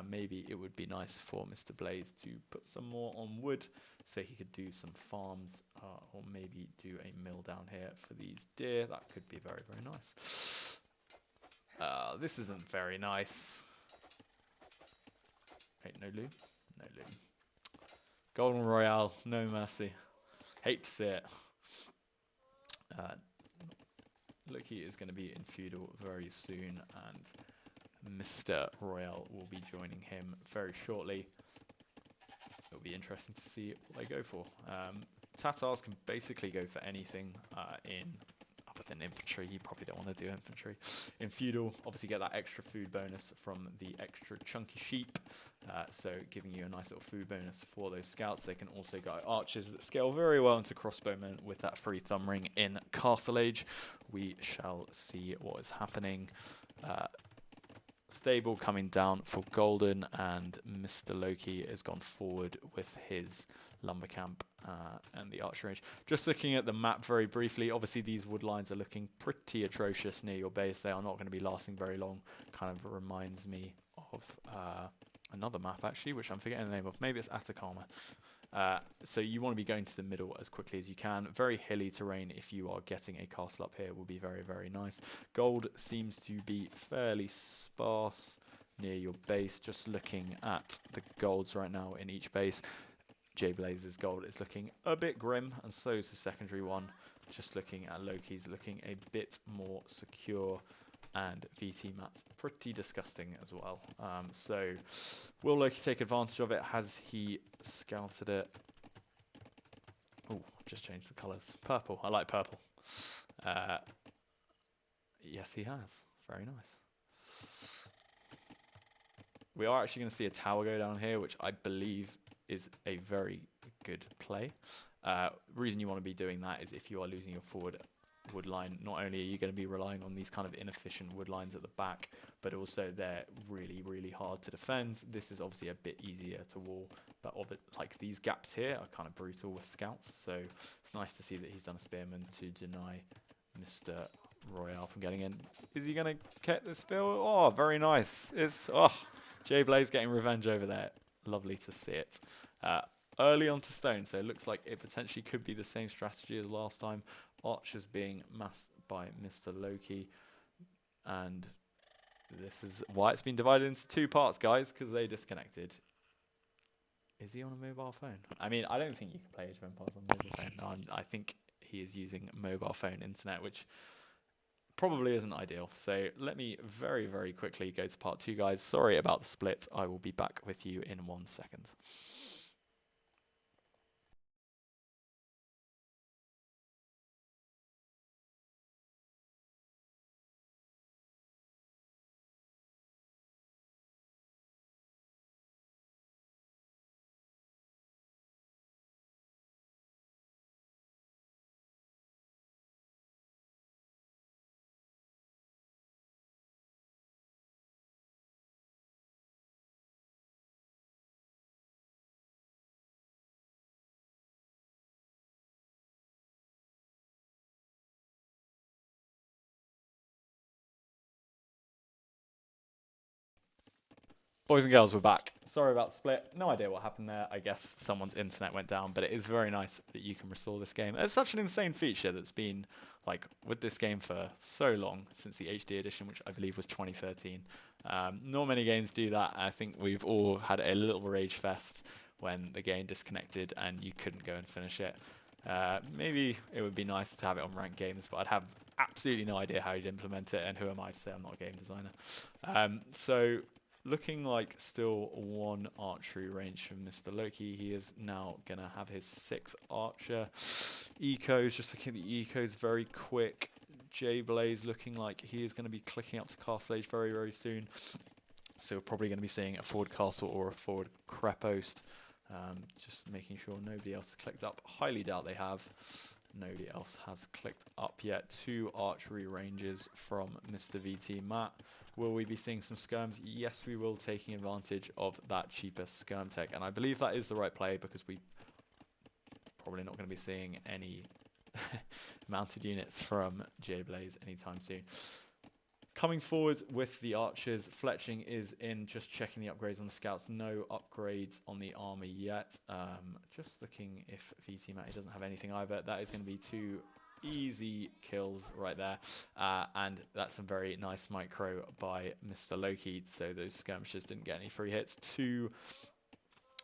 Maybe it would be nice for Mr. Blaze to put some more on wood so he could do some farms, or maybe do a mill down here for these deer. That could be very, very nice. This isn't very nice. Wait, no loom? No loom. Golden Royale, no mercy. Hate to see it. Loki is going to be in feudal very soon, and Mr. Royale will be joining him very shortly. It'll be interesting to see what they go for. Tatars can basically go for anything other than infantry. You probably don't want to do infantry. In feudal, obviously get that extra food bonus from the extra chunky sheep, so giving you a nice little food bonus for those scouts. They can also go archers that scale very well into crossbowmen with that free thumb ring in Castle Age. We shall see what is happening. Stable coming down for Golden, and Mr. Loki has gone forward with his lumber camp and the archer range. Just looking at the map very briefly, obviously these wood lines are looking pretty atrocious near your base. They are not going to be lasting very long. Kind of reminds me of another map actually, which I'm forgetting the name of. Maybe it's Atacama. So you want to be going to the middle as quickly as you can. Very hilly terrain if you are getting a castle up here will be very, very nice. Gold seems to be fairly sparse near your base. Just looking at the golds right now in each base. J-Blaze's gold is looking a bit grim, and so is the secondary one. Just looking at Loki's looking a bit more secure, and VT Matt's pretty disgusting as well. So will Loki take advantage of it? Has he scouted it? Oh, just changed the colours. Purple. I like purple. Yes, he has. Very nice. We are actually going to see a tower go down here, which I believe is a very good play. Reason you want to be doing that is if you are losing your forward wood line, not only are you going to be relying on these kind of inefficient wood lines at the back, but also they're really, really hard to defend. This is obviously a bit easier to wall, but like these gaps here are kind of brutal with scouts, so it's nice to see that he's done a spearman to deny Mr. Royale from getting in. Is he going to get the spill? Oh, very nice. J-Blaze getting revenge over there. Lovely to see it. Early onto stone, so it looks like it potentially could be the same strategy as last time. Archers being masked by Mr. Loki, and this is why it's been divided into 2 parts, guys, because they disconnected. Is he on a mobile phone? I mean, I don't think you can play Age of Empires on mobile phone. No, I think he is using mobile phone internet, which probably isn't ideal. So let me very, very quickly go to part 2, guys. Sorry about the split. I will be back with you in 1 second. Boys and girls, we're back. Sorry about the split. No idea what happened there. I guess someone's internet went down, but it is very nice that you can restore this game. It's such an insane feature that's been like with this game for so long, since the HD edition, which I believe was 2013. Not many games do that. I think we've all had a little rage fest when the game disconnected and you couldn't go and finish it. Maybe it would be nice to have it on ranked games, but I'd have absolutely no idea how you'd implement it, and who am I to say I'm not a game designer? So looking like still one archery range from Mr. Loki. He is now going to have his 6th archer. Ecos, just looking at the ecos, very quick. J-Blaze looking like he is going to be clicking up to castle age very, very soon. So we're probably going to be seeing a forward castle or a forward crepost. Just making sure nobody else has clicked up. Highly doubt they have. Nobody else has clicked up yet. 2 archery ranges from Mr. VT Matt. Will we be seeing some skirms? Yes, we will, taking advantage of that cheaper skirm tech. And I believe that is the right play, because we probably not going to be seeing any mounted units from J-Blaze anytime soon. Coming forward with the archers, fletching is in, just checking the upgrades on the scouts. No upgrades on the armor yet. Just looking if VT Matty doesn't have anything either. That is going to be 2 easy kills right there. And that's some very nice micro by Mr. Loki. So those skirmishers didn't get any free hits. 2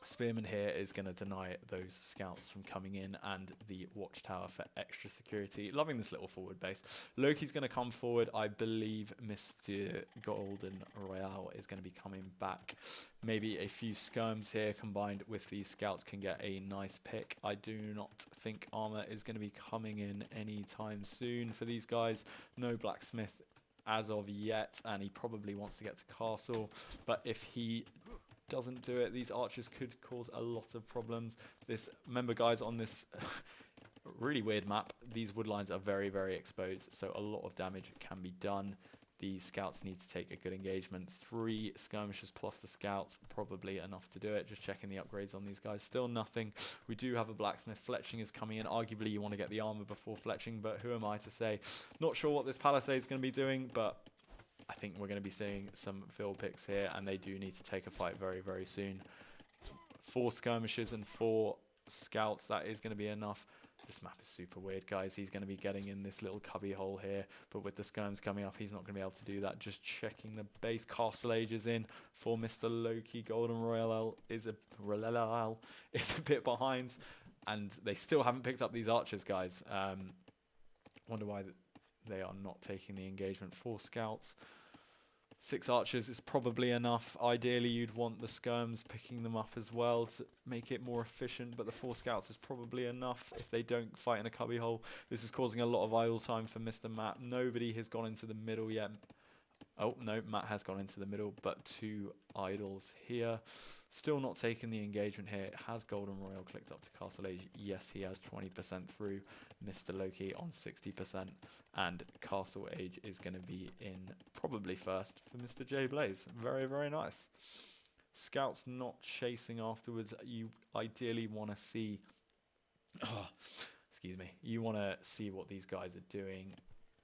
Spearman here is going to deny those scouts from coming in, and the watchtower for extra security. Loving this little forward base. Loki's going to come forward. I believe Mr. Golden Royale is going to be coming back. Maybe a few skirms here combined with these scouts can get a nice pick. I do not think armor is going to be coming in anytime soon for these guys. No blacksmith as of yet, and he probably wants to get to castle, but if he doesn't do it, these archers could cause a lot of problems. Remember guys, on this really weird map, these wood lines are very, very exposed, so a lot of damage can be done. These scouts need to take a good engagement. 3 skirmishers plus the scouts, probably enough to do it. Just checking the upgrades on these guys. Still nothing. We do have a blacksmith. Fletching is coming in. Arguably, you want to get the armor before fletching, but who am I to say? Not sure what this palisade is going to be doing, but I think we're going to be seeing some field picks here, and they do need to take a fight very, very soon. 4 skirmishers and 4 scouts, that is going to be enough. This map is super weird, guys. He's going to be getting in this little cubby hole here, but with the skirms coming up, he's not going to be able to do that. Just checking the base. Castle Age is in for Mr. Loki. Golden Royale is a bit behind, and they still haven't picked up these archers, guys. Wonder why they are not taking the engagement. 4 scouts. 6 archers is probably enough. Ideally, you'd want the skirms picking them up as well to make it more efficient, but the 4 scouts is probably enough if they don't fight in a cubbyhole. This is causing a lot of idle time for Mr. Matt. Nobody has gone into the middle yet. Oh, no, Matt has gone into the middle, but 2 idols here. Still not taking the engagement here. Has Golden Royal clicked up to Castle Age? Yes, he has 20% through. Mr. Loki on 60%. And Castle Age is going to be in probably first for Mr. J Blaze. Very, very nice. Scouts not chasing afterwards. You ideally want to see... excuse me. You want to see what these guys are doing.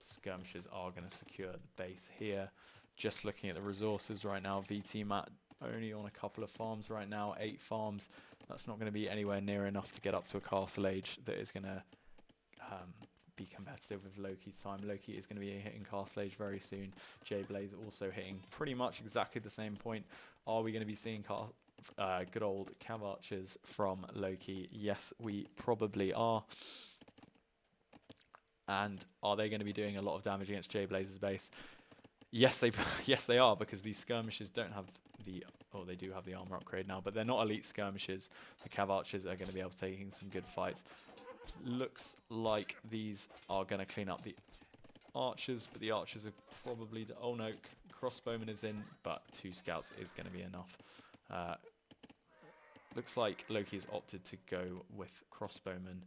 Skirmishers are going to secure the base here. Just looking at the resources right now, VT Matt only on a couple of farms right now, 8 farms. That's not going to be anywhere near enough to get up to a castle age that is going to be competitive with Loki's time. Loki is going to be hitting castle age very soon. J Blaze also hitting pretty much exactly the same point. Are we going to be seeing good old cav archers from Loki? Yes, we probably are. And are they going to be doing a lot of damage against J Blaze's base? Yes, they are, because these skirmishers don't have the... Oh, they do have the armor upgrade now, but they're not elite skirmishers. The cav archers are going to be able to take some good fights. Looks like these are going to clean up the archers, but the archers are probably... Oh no, crossbowman is in, but 2 scouts is going to be enough. Looks like Loki's opted to go with crossbowman.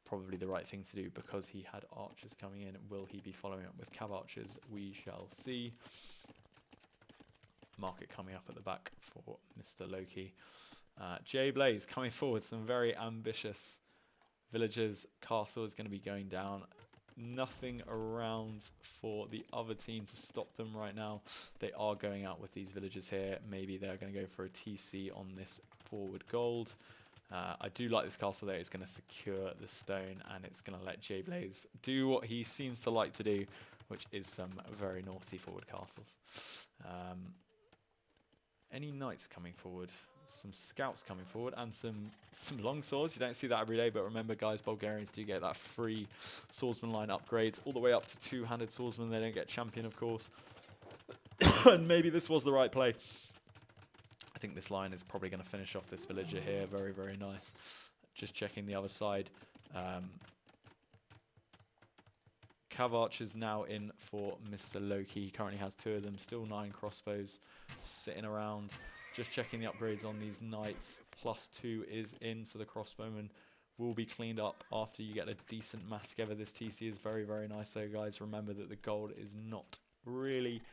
Probably the right thing to do because he had archers coming in. Will he be following up with cav archers? We shall see. Market coming up at the back for Mr. Loki. J Blaze coming forward. Some very ambitious villagers. Castle is going to be going down. Nothing around for the other team to stop them right now. They are going out with these villagers here. Maybe they're going to go for a TC on this forward gold. I do like this castle there. It's going to secure the stone, and it's going to let J Blaze do what he seems to like to do, which is some very naughty forward castles. Any knights coming forward? some scouts coming forward and some long swords. You don't see that every day, but remember, guys, Bulgarians do get that free swordsman line upgrades all the way up to two-handed swordsman. They don't get champion, of course. And maybe this was the right play. I think this line is probably going to finish off this villager here. Very, very nice. Just checking the other side. Cav Archer's now in for Mr. Loki. He currently has 2 of them. Still 9 crossbows sitting around. Just checking the upgrades on these knights. +2 is in, so the crossbowman will be cleaned up after you get a decent mass together. This TC is very, very nice though, guys. Remember that the gold is not really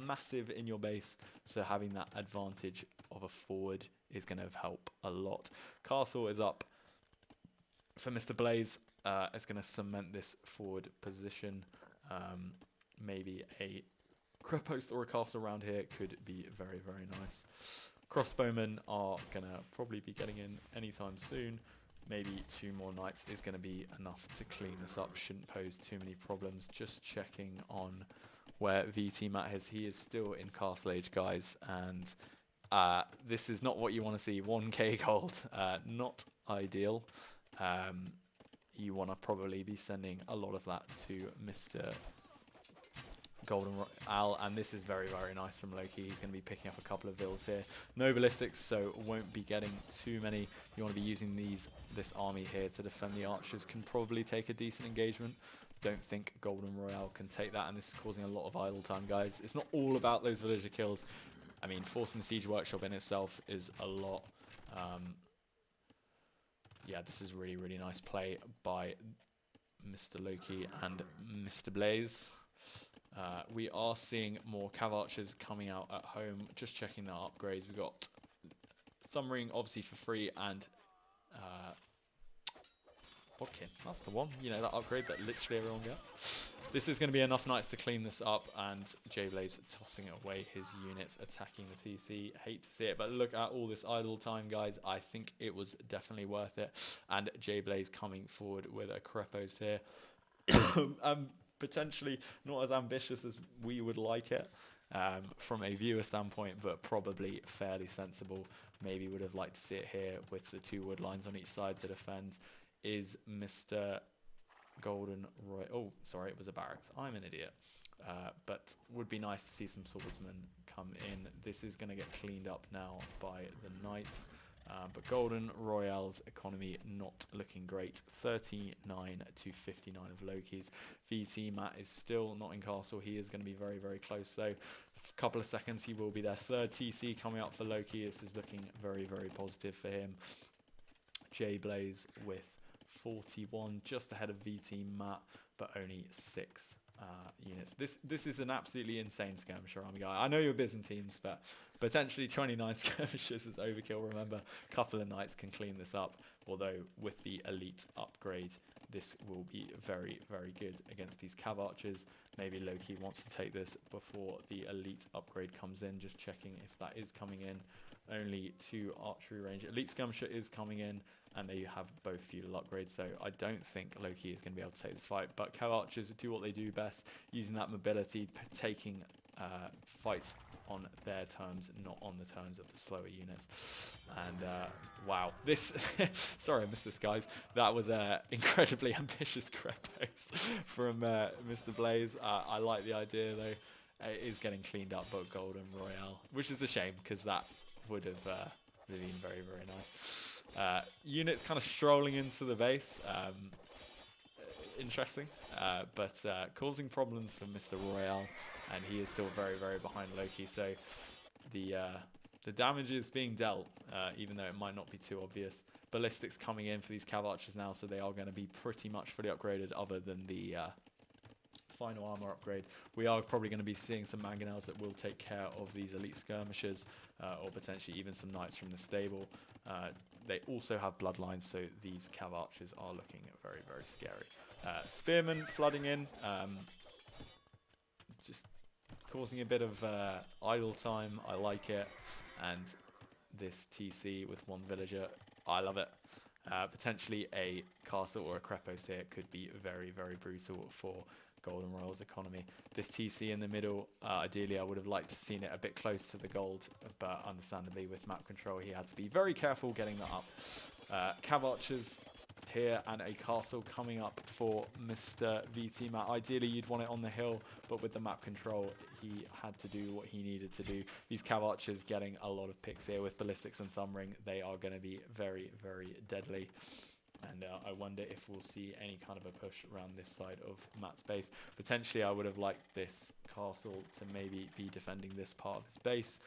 massive in your base, so having that advantage of a forward is going to help a lot. Castle is up for Mr. Blaze. It's going to cement this forward position. Maybe a crep post or a castle around here could be very, very nice. Crossbowmen are going to probably be getting in anytime soon. Maybe 2 more knights is going to be enough to clean this up. Shouldn't pose too many problems. Just checking on where VT Matt is. He is still in Castle Age, guys, and this is not what you want to see. 1k gold, not ideal. You want to probably be sending a lot of that to Mr. Golden Royale, and this is very, very nice from Loki. He's going to be picking up a couple of vills here. No ballistics, so won't be getting too many. You want to be using this army here to defend the archers. Can probably take a decent engagement. Don't think Golden Royale can take that, and this is causing a lot of idle time, guys. It's not all about those villager kills. I mean, forcing the siege workshop in itself is a lot. Yeah, this is really, really nice play by Mr. Loki and Mr. Blaze. We are seeing more Cav Archers coming out at home. Just checking their upgrades. We've got Thumb Ring, obviously, for free, and Bodkin. That's the one. You know, that upgrade that literally everyone gets. This is going to be enough knights to clean this up, and J-Blaze tossing away his units, attacking the TC. Hate to see it, but look at all this idle time, guys. I think it was definitely worth it. And J-Blaze coming forward with a Crepos here. Potentially not as ambitious as we would like it from a viewer standpoint, but probably fairly sensible. Maybe would have liked to see it here with the 2 wood lines on each side to defend. Is Mr. Golden Roy? Oh, sorry, it was a barracks. I'm an idiot. But would be nice to see some swordsmen come in. This is going to get cleaned up now by the knights. But Golden Royale's economy not looking great. 39 to 59 of Loki's. VT Matt is still not in castle. He is going to be very, very close though. A couple of seconds he will be there. 3rd TC coming up for Loki. This is looking very, very positive for him. J-Blaze with 41, just ahead of VT Matt, but only 6 units. This is an absolutely insane skirmisher army, guy. I know you're Byzantines, but potentially 29 skirmishers is overkill. Remember, a couple of knights can clean this up, although with the elite upgrade, this will be very, very good against these Cav Archers. Maybe Loki wants to take this before the elite upgrade comes in. Just checking if that is coming in. Only 2 archery range. Elite skirmisher is coming in, and they have both feudal upgrades, so I don't think Loki is going to be able to take this fight. But Cav Archers do what they do best, using that mobility, taking fights on their terms, not on the terms of the slower units. And wow, this sorry I missed this, guys. That was an incredibly ambitious crep post from Mr. Blaze. I like the idea though. It is getting cleaned up, but Golden Royale, which is a shame because that would have been very, very nice. Units kind of strolling into the base. Interesting, but causing problems for Mr. Royale, and he is still very, very behind Loki. So the damage is being dealt, even though it might not be too obvious. Ballistics coming in for these Cav Archers now, so they are going to be pretty much fully upgraded, other than the final armor upgrade. We are probably going to be seeing some mangonels that will take care of these elite skirmishers, or potentially even some knights from the stable. They also have bloodlines, so these Cav Archers are looking very, very scary. Spearmen flooding in, just causing a bit of idle time. I like it. And this TC with 1 villager, I love it. Potentially a castle or a Krepos here could be very, very brutal for Golden Royal's economy. This TC in the middle, ideally I would have liked to seen it a bit close to the gold, but understandably with map control he had to be very careful getting that up. Cav Archers here and a castle coming up for Mr. VT Matt. Ideally you'd want it on the hill, but with the map control he had to do what he needed to do. These Cav Archers getting a lot of picks here with ballistics and thumb ring. They are going to be very, very deadly. And I wonder if we'll see any kind of a push around this side of Matt's base. Potentially, I would have liked this castle to maybe be defending this part of his base,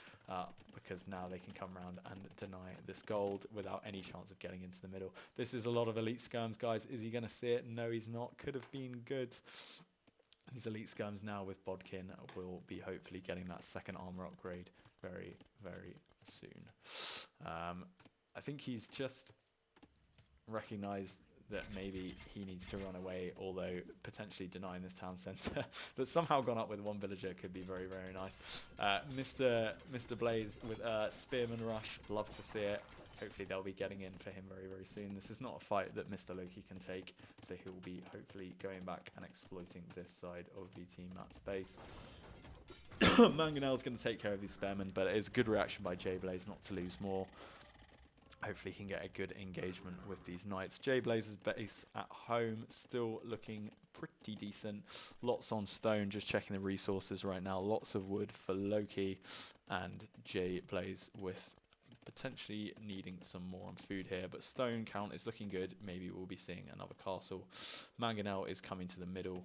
because now they can come around and deny this gold without any chance of getting into the middle. This is a lot of elite skirms, guys. Is he going to see it? No, he's not. Could have been good. These elite skirms now with Bodkin will be hopefully getting that second armor upgrade very, very soon. I think he's just recognized that maybe he needs to run away, although potentially denying this town centre that's somehow gone up with one villager could be very, very nice. Mr. Blaze with Spearman Rush, love to see it. Hopefully they'll be getting in for him very, very soon. This is not a fight that Mr. Loki can take, so he'll be hopefully going back and exploiting this side of VT Matt's base. Mangonel's going to take care of these Spearmen, but it is a good reaction by J-Blaze not to lose more. Hopefully he can get a good engagement with these knights. J-Blaze's base at home still looking pretty decent. Lots on stone, just checking the resources right now. Lots of wood for Loki, and J-Blaze with potentially needing some more on food here, but stone count is looking good. Maybe we'll be seeing another castle. Mangonel is coming to the middle.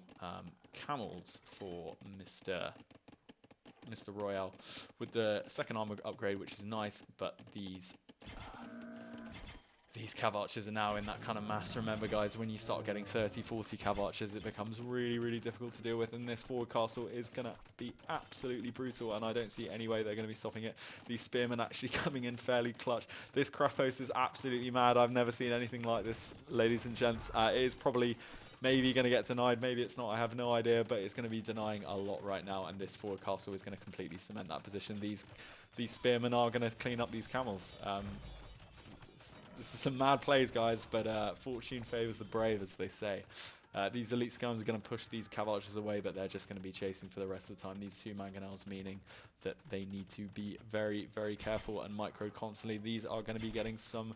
Camels for Mr. Royale with the second armor upgrade, which is nice, but these Cav Archers are now in that kind of mass. Remember, guys, when you start getting 30, 40 Cav Archers, it becomes really, really difficult to deal with, and this forward castle is going to be absolutely brutal, and I don't see any way they're going to be stopping it. These Spearmen actually coming in fairly clutch. This Krapos is absolutely mad. I've never seen anything like this, ladies and gents. It is probably maybe going to get denied, maybe it's not, I have no idea, but it's going to be denying a lot right now, and this forward castle is going to completely cement that position. These Spearmen are going to clean up these camels. This is some mad plays, guys, but fortune favours the brave, as they say. These elite scums are going to push these Cav Archers away, but they're just going to be chasing for the rest of the time. These two Mangonels, meaning that they need to be very, very careful and micro constantly. These are going to be getting some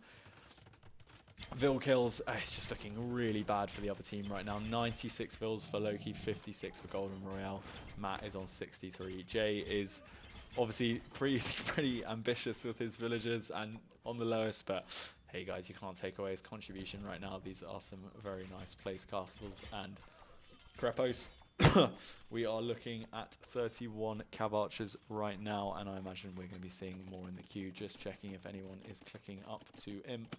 Vil kills. It's just looking really bad for the other team right now. 96 Vils for Loki, 56 for Golden Royale. Matt is on 63. Jay is obviously pretty ambitious with his villagers and on the lowest, but hey guys, you can't take away his contribution right now. These are some very nice place castles and Krepos. We are looking at 31 Cav Archers right now, and I imagine we're going to be seeing more in the queue. Just checking if anyone is clicking up to Imp.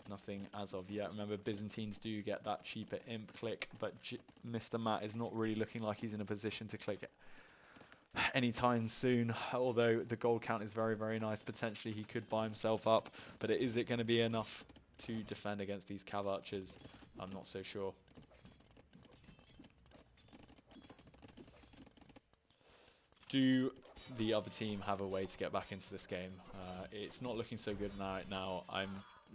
Nothing as of yet. Remember, Byzantines do get that cheaper Imp click, but Mr. Matt is not really looking like he's in a position to click it anytime soon, although the gold count is very, very nice. Potentially he could buy himself up, but is it going to be enough to defend against these Cav Archers? I'm not so sure. Do the other team have a way to get back into this game? It's not looking so good right now. I'm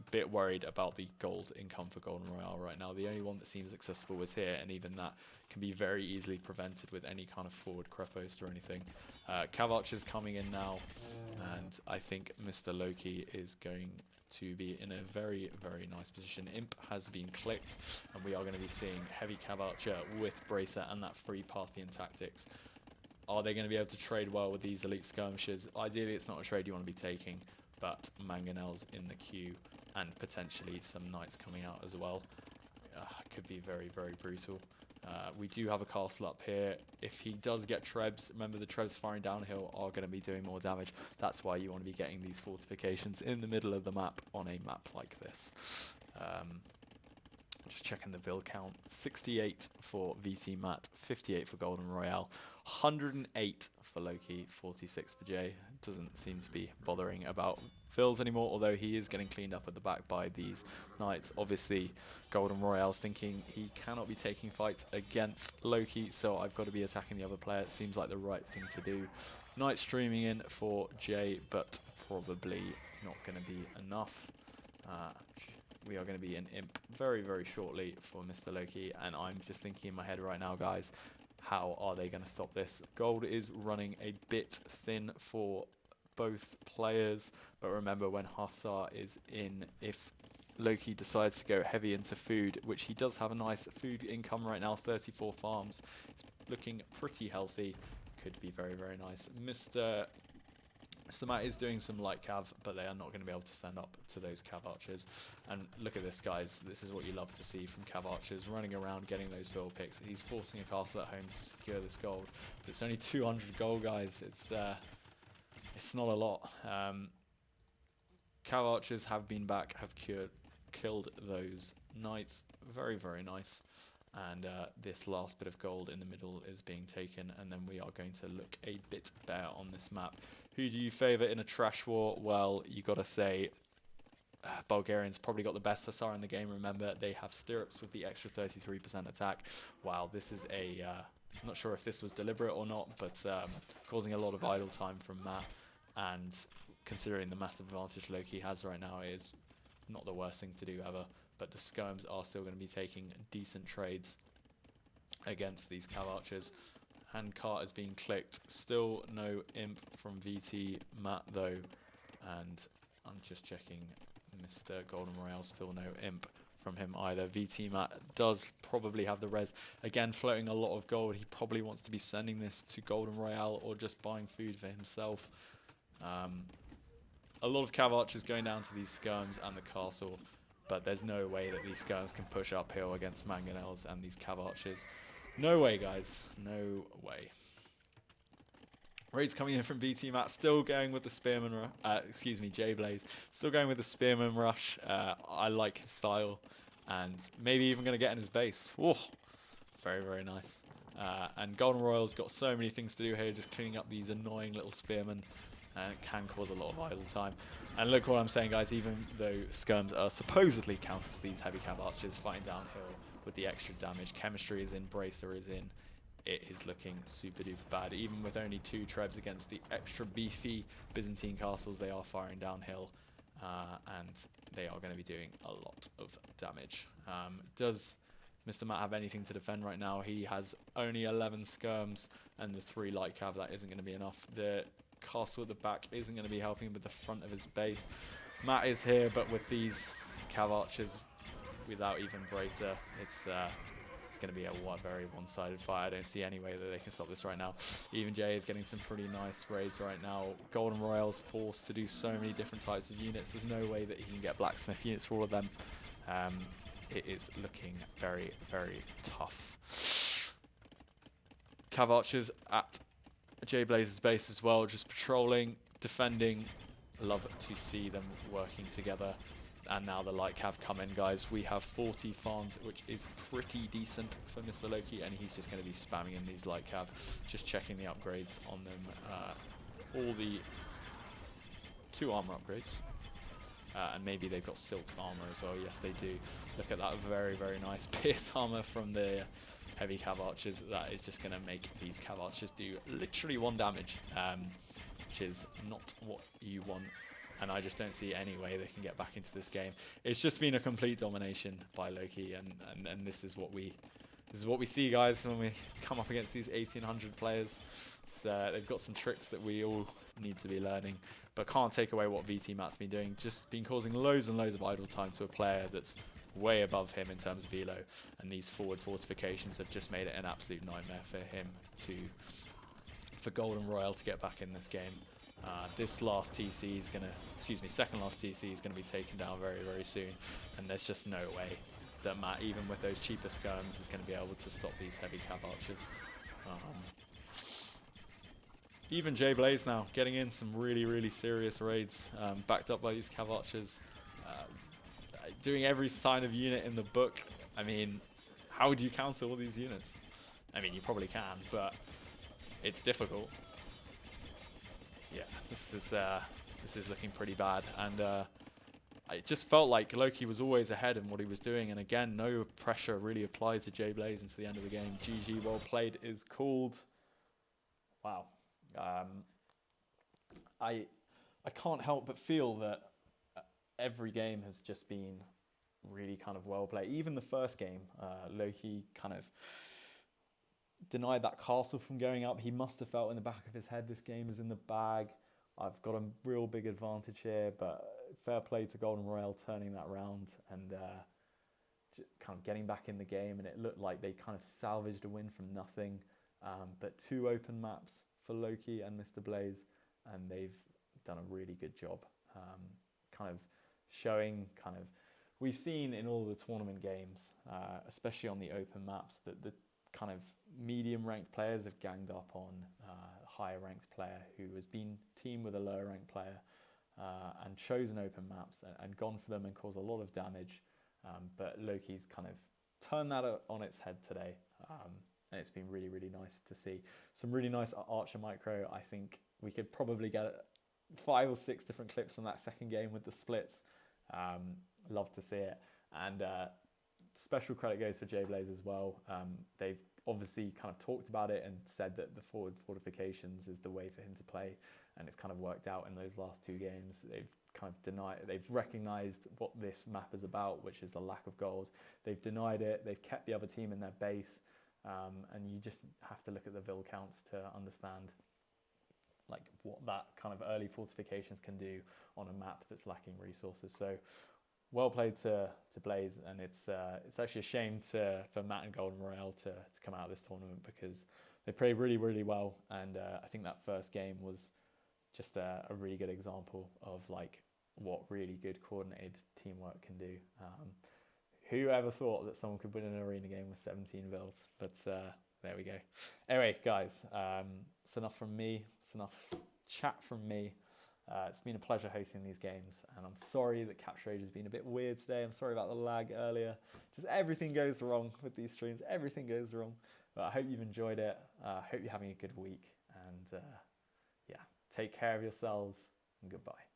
a bit worried about the gold income for Golden Royale right now. The only one that seems accessible is here, and even that can be very easily prevented with any kind of forward Krepos or anything. Cav Archers coming in now, and I think Mr. Loki is going to be in a very, very nice position. Imp has been clicked, and we are going to be seeing heavy Cav Archer with Bracer and that free Parthian tactics. Are they going to be able to trade well with these elite skirmishers? Ideally, it's not a trade you want to be taking, but Mangonel's in the queue and potentially some knights coming out as well. Could be very, very brutal. We do have a castle up here. If he does get Trebs, remember the Trebs firing downhill are going to be doing more damage. That's why you want to be getting these fortifications in the middle of the map on a map like this. Just checking the Vil count. 68 for VC Matt, 58 for Golden Royale, 108 for Loki, 46 for Jay. Doesn't seem to be bothering about Vils anymore, although he is getting cleaned up at the back by these knights. Obviously, Golden Royale's thinking he cannot be taking fights against Loki, so I've got to be attacking the other player. It seems like the right thing to do. Knight streaming in for Jay, but probably not going to be enough. we are going to be an imp very, very shortly for Mr. Loki. And I'm just thinking in my head right now, guys, how are they going to stop this? Gold is running a bit thin for both players. But remember, when Hussar is in, if Loki decides to go heavy into food, which he does have a nice food income right now, 34 farms. It's looking pretty healthy. Could be very, very nice. Mr. Matt is doing some light cav, but they are not going to be able to stand up to those cav archers. And look at this, guys. This is what you love to see from cav archers, running around, getting those fill picks. He's forcing a castle at home to secure this gold. But it's only 200 gold, guys. It's not a lot. Cav archers have been back, have killed those knights. Very, very nice. And this last bit of gold in the middle is being taken, and then we are going to look a bit better on this map. Who do you favour in a trash war? Well, you got to say Bulgarians probably got the best Hussar in the game. Remember, they have stirrups with the extra 33% attack. Wow, this is a... I'm not sure if this was deliberate or not, but causing a lot of idle time from Matt. And considering the massive advantage Loki has right now, it is not the worst thing to do ever. But the Skirms are still going to be taking decent trades against these cav archers. Handcart is being clicked. Still no imp from VT Matt though. And I'm just checking Mr. Golden Royale, still no imp from him either. VT Matt does probably have the res. Again, floating a lot of gold. He probably wants to be sending this to Golden Royale or just buying food for himself. A lot of cav archers going down to these skirms and the castle. But there's no way that these skirms can push uphill against mangonels and these cav archers. No way, guys. No way. Raids coming in from BT Matt, still going with the Spearman, J-Blaze. Still going with the Spearman rush. I like his style. And maybe even going to get in his base. Whoa. Very, very nice. And Golden Royale's got so many things to do here, just cleaning up these annoying little Spearmen. And it can cause a lot of idle time. And look what I'm saying, guys, even though skirms are supposedly counters these heavy cav archers fighting downhill with the extra damage, chemistry is in, bracer is in, it is looking super duper bad. Even with only 2 trebs against the extra beefy Byzantine castles, they are firing downhill, and they are going to be doing a lot of damage. Does Mr. Matt have anything to defend right now? He has only 11 skirms and the 3 light cav. That isn't going to be enough. The castle at the back isn't going to be helping with the front of his base. Matt is here, but with these cav archers without even bracer, it's going to be a very one-sided fight. I don't see any way that they can stop this right now. Even Jay is getting some pretty nice raids right now. Golden Royale's forced to do so many different types of units. There's no way that he can get blacksmith units for all of them. It is looking very, very tough. Cav archers at J-Blaze's base as well, just patrolling, defending. Love to see them working together. And now the light cav come in, guys. We have 40 farms, which is pretty decent for Mr. Loki, and he's just going to be spamming in these light cav, just checking the upgrades on them. All the 2 armor upgrades. And maybe they've got silk armor as well. Yes, they do. Look at that very, very nice pierce armor from the heavy cav archers. That is just going to make these cav archers do literally 1 damage, which is not what you want. And I just don't see any way they can get back into this game. It's just been a complete domination by Loki, and this is what we see, guys, when we come up against these 1800 players. They've got some tricks that we all need to be learning, but can't take away what VT Matt's been doing. Just been causing loads and loads of idle time to a player that's way above him in terms of elo, and these forward fortifications have just made it an absolute nightmare for him for Golden Royale to get back in this game. This last TC is going to, second last TC is going to be taken down very, very soon, and there's just no way that Matt, even with those cheaper skirms, is going to be able to stop these heavy cav archers. Even J-Blaze now getting in some really, really serious raids, backed up by these cav archers, doing every sign of unit in the book. I mean, how would you counter all these units? I mean, you probably can, but it's difficult. Yeah, this is looking pretty bad, and it just felt like Loki was always ahead in what he was doing, and again, no pressure really applied to J-Blaze into the end of the game. GG, well played is called. Wow. I can't help but feel that every game has just been really kind of well played. Even the first game, Loki kind of denied that castle from going up. He must have felt in the back of his head, this game is in the bag. I've got a real big advantage here, but fair play to Golden Royale turning that round and kind of getting back in the game. And it looked like they kind of salvaged a win from nothing. But 2 open maps for Loki and Mr. Blaze, and they've done a really good job. Kind of showing we've seen in all the tournament games, especially on the open maps, that the kind of medium ranked players have ganged up on a higher ranked player who has been teamed with a lower ranked player and chosen open maps and gone for them and caused a lot of damage. But Loki's kind of turned that on its head today. And it's been really, really nice to see. Some really nice Archer Micro. I think we could probably get 5 or 6 different clips from that second game with the splits. Love to see it. And special credit goes for J-Blaze as well. They've obviously kind of talked about it and said that the forward fortifications is the way for him to play, and it's kind of worked out in those last 2 games. They've recognized what this map is about, which is the lack of gold. They've denied it. They've kept the other team in their base, and you just have to look at the vill counts to understand like what that kind of early fortifications can do on a map that's lacking resources. So well played to Blaze, and it's actually a shame for Matt and Golden Royale to come out of this tournament, because they played really, really well, and I think that first game was just a really good example of like what really good coordinated teamwork can do. Who ever thought that someone could win an arena game with 17 builds? But there we go. Anyway, guys, it's enough from me. It's enough chat from me. It's been a pleasure hosting these games, and I'm sorry that Capture Age has been a bit weird today. I'm sorry about the lag earlier. Just everything goes wrong with these streams. Everything goes wrong. But I hope you've enjoyed it. I hope you're having a good week. And yeah, take care of yourselves, and goodbye.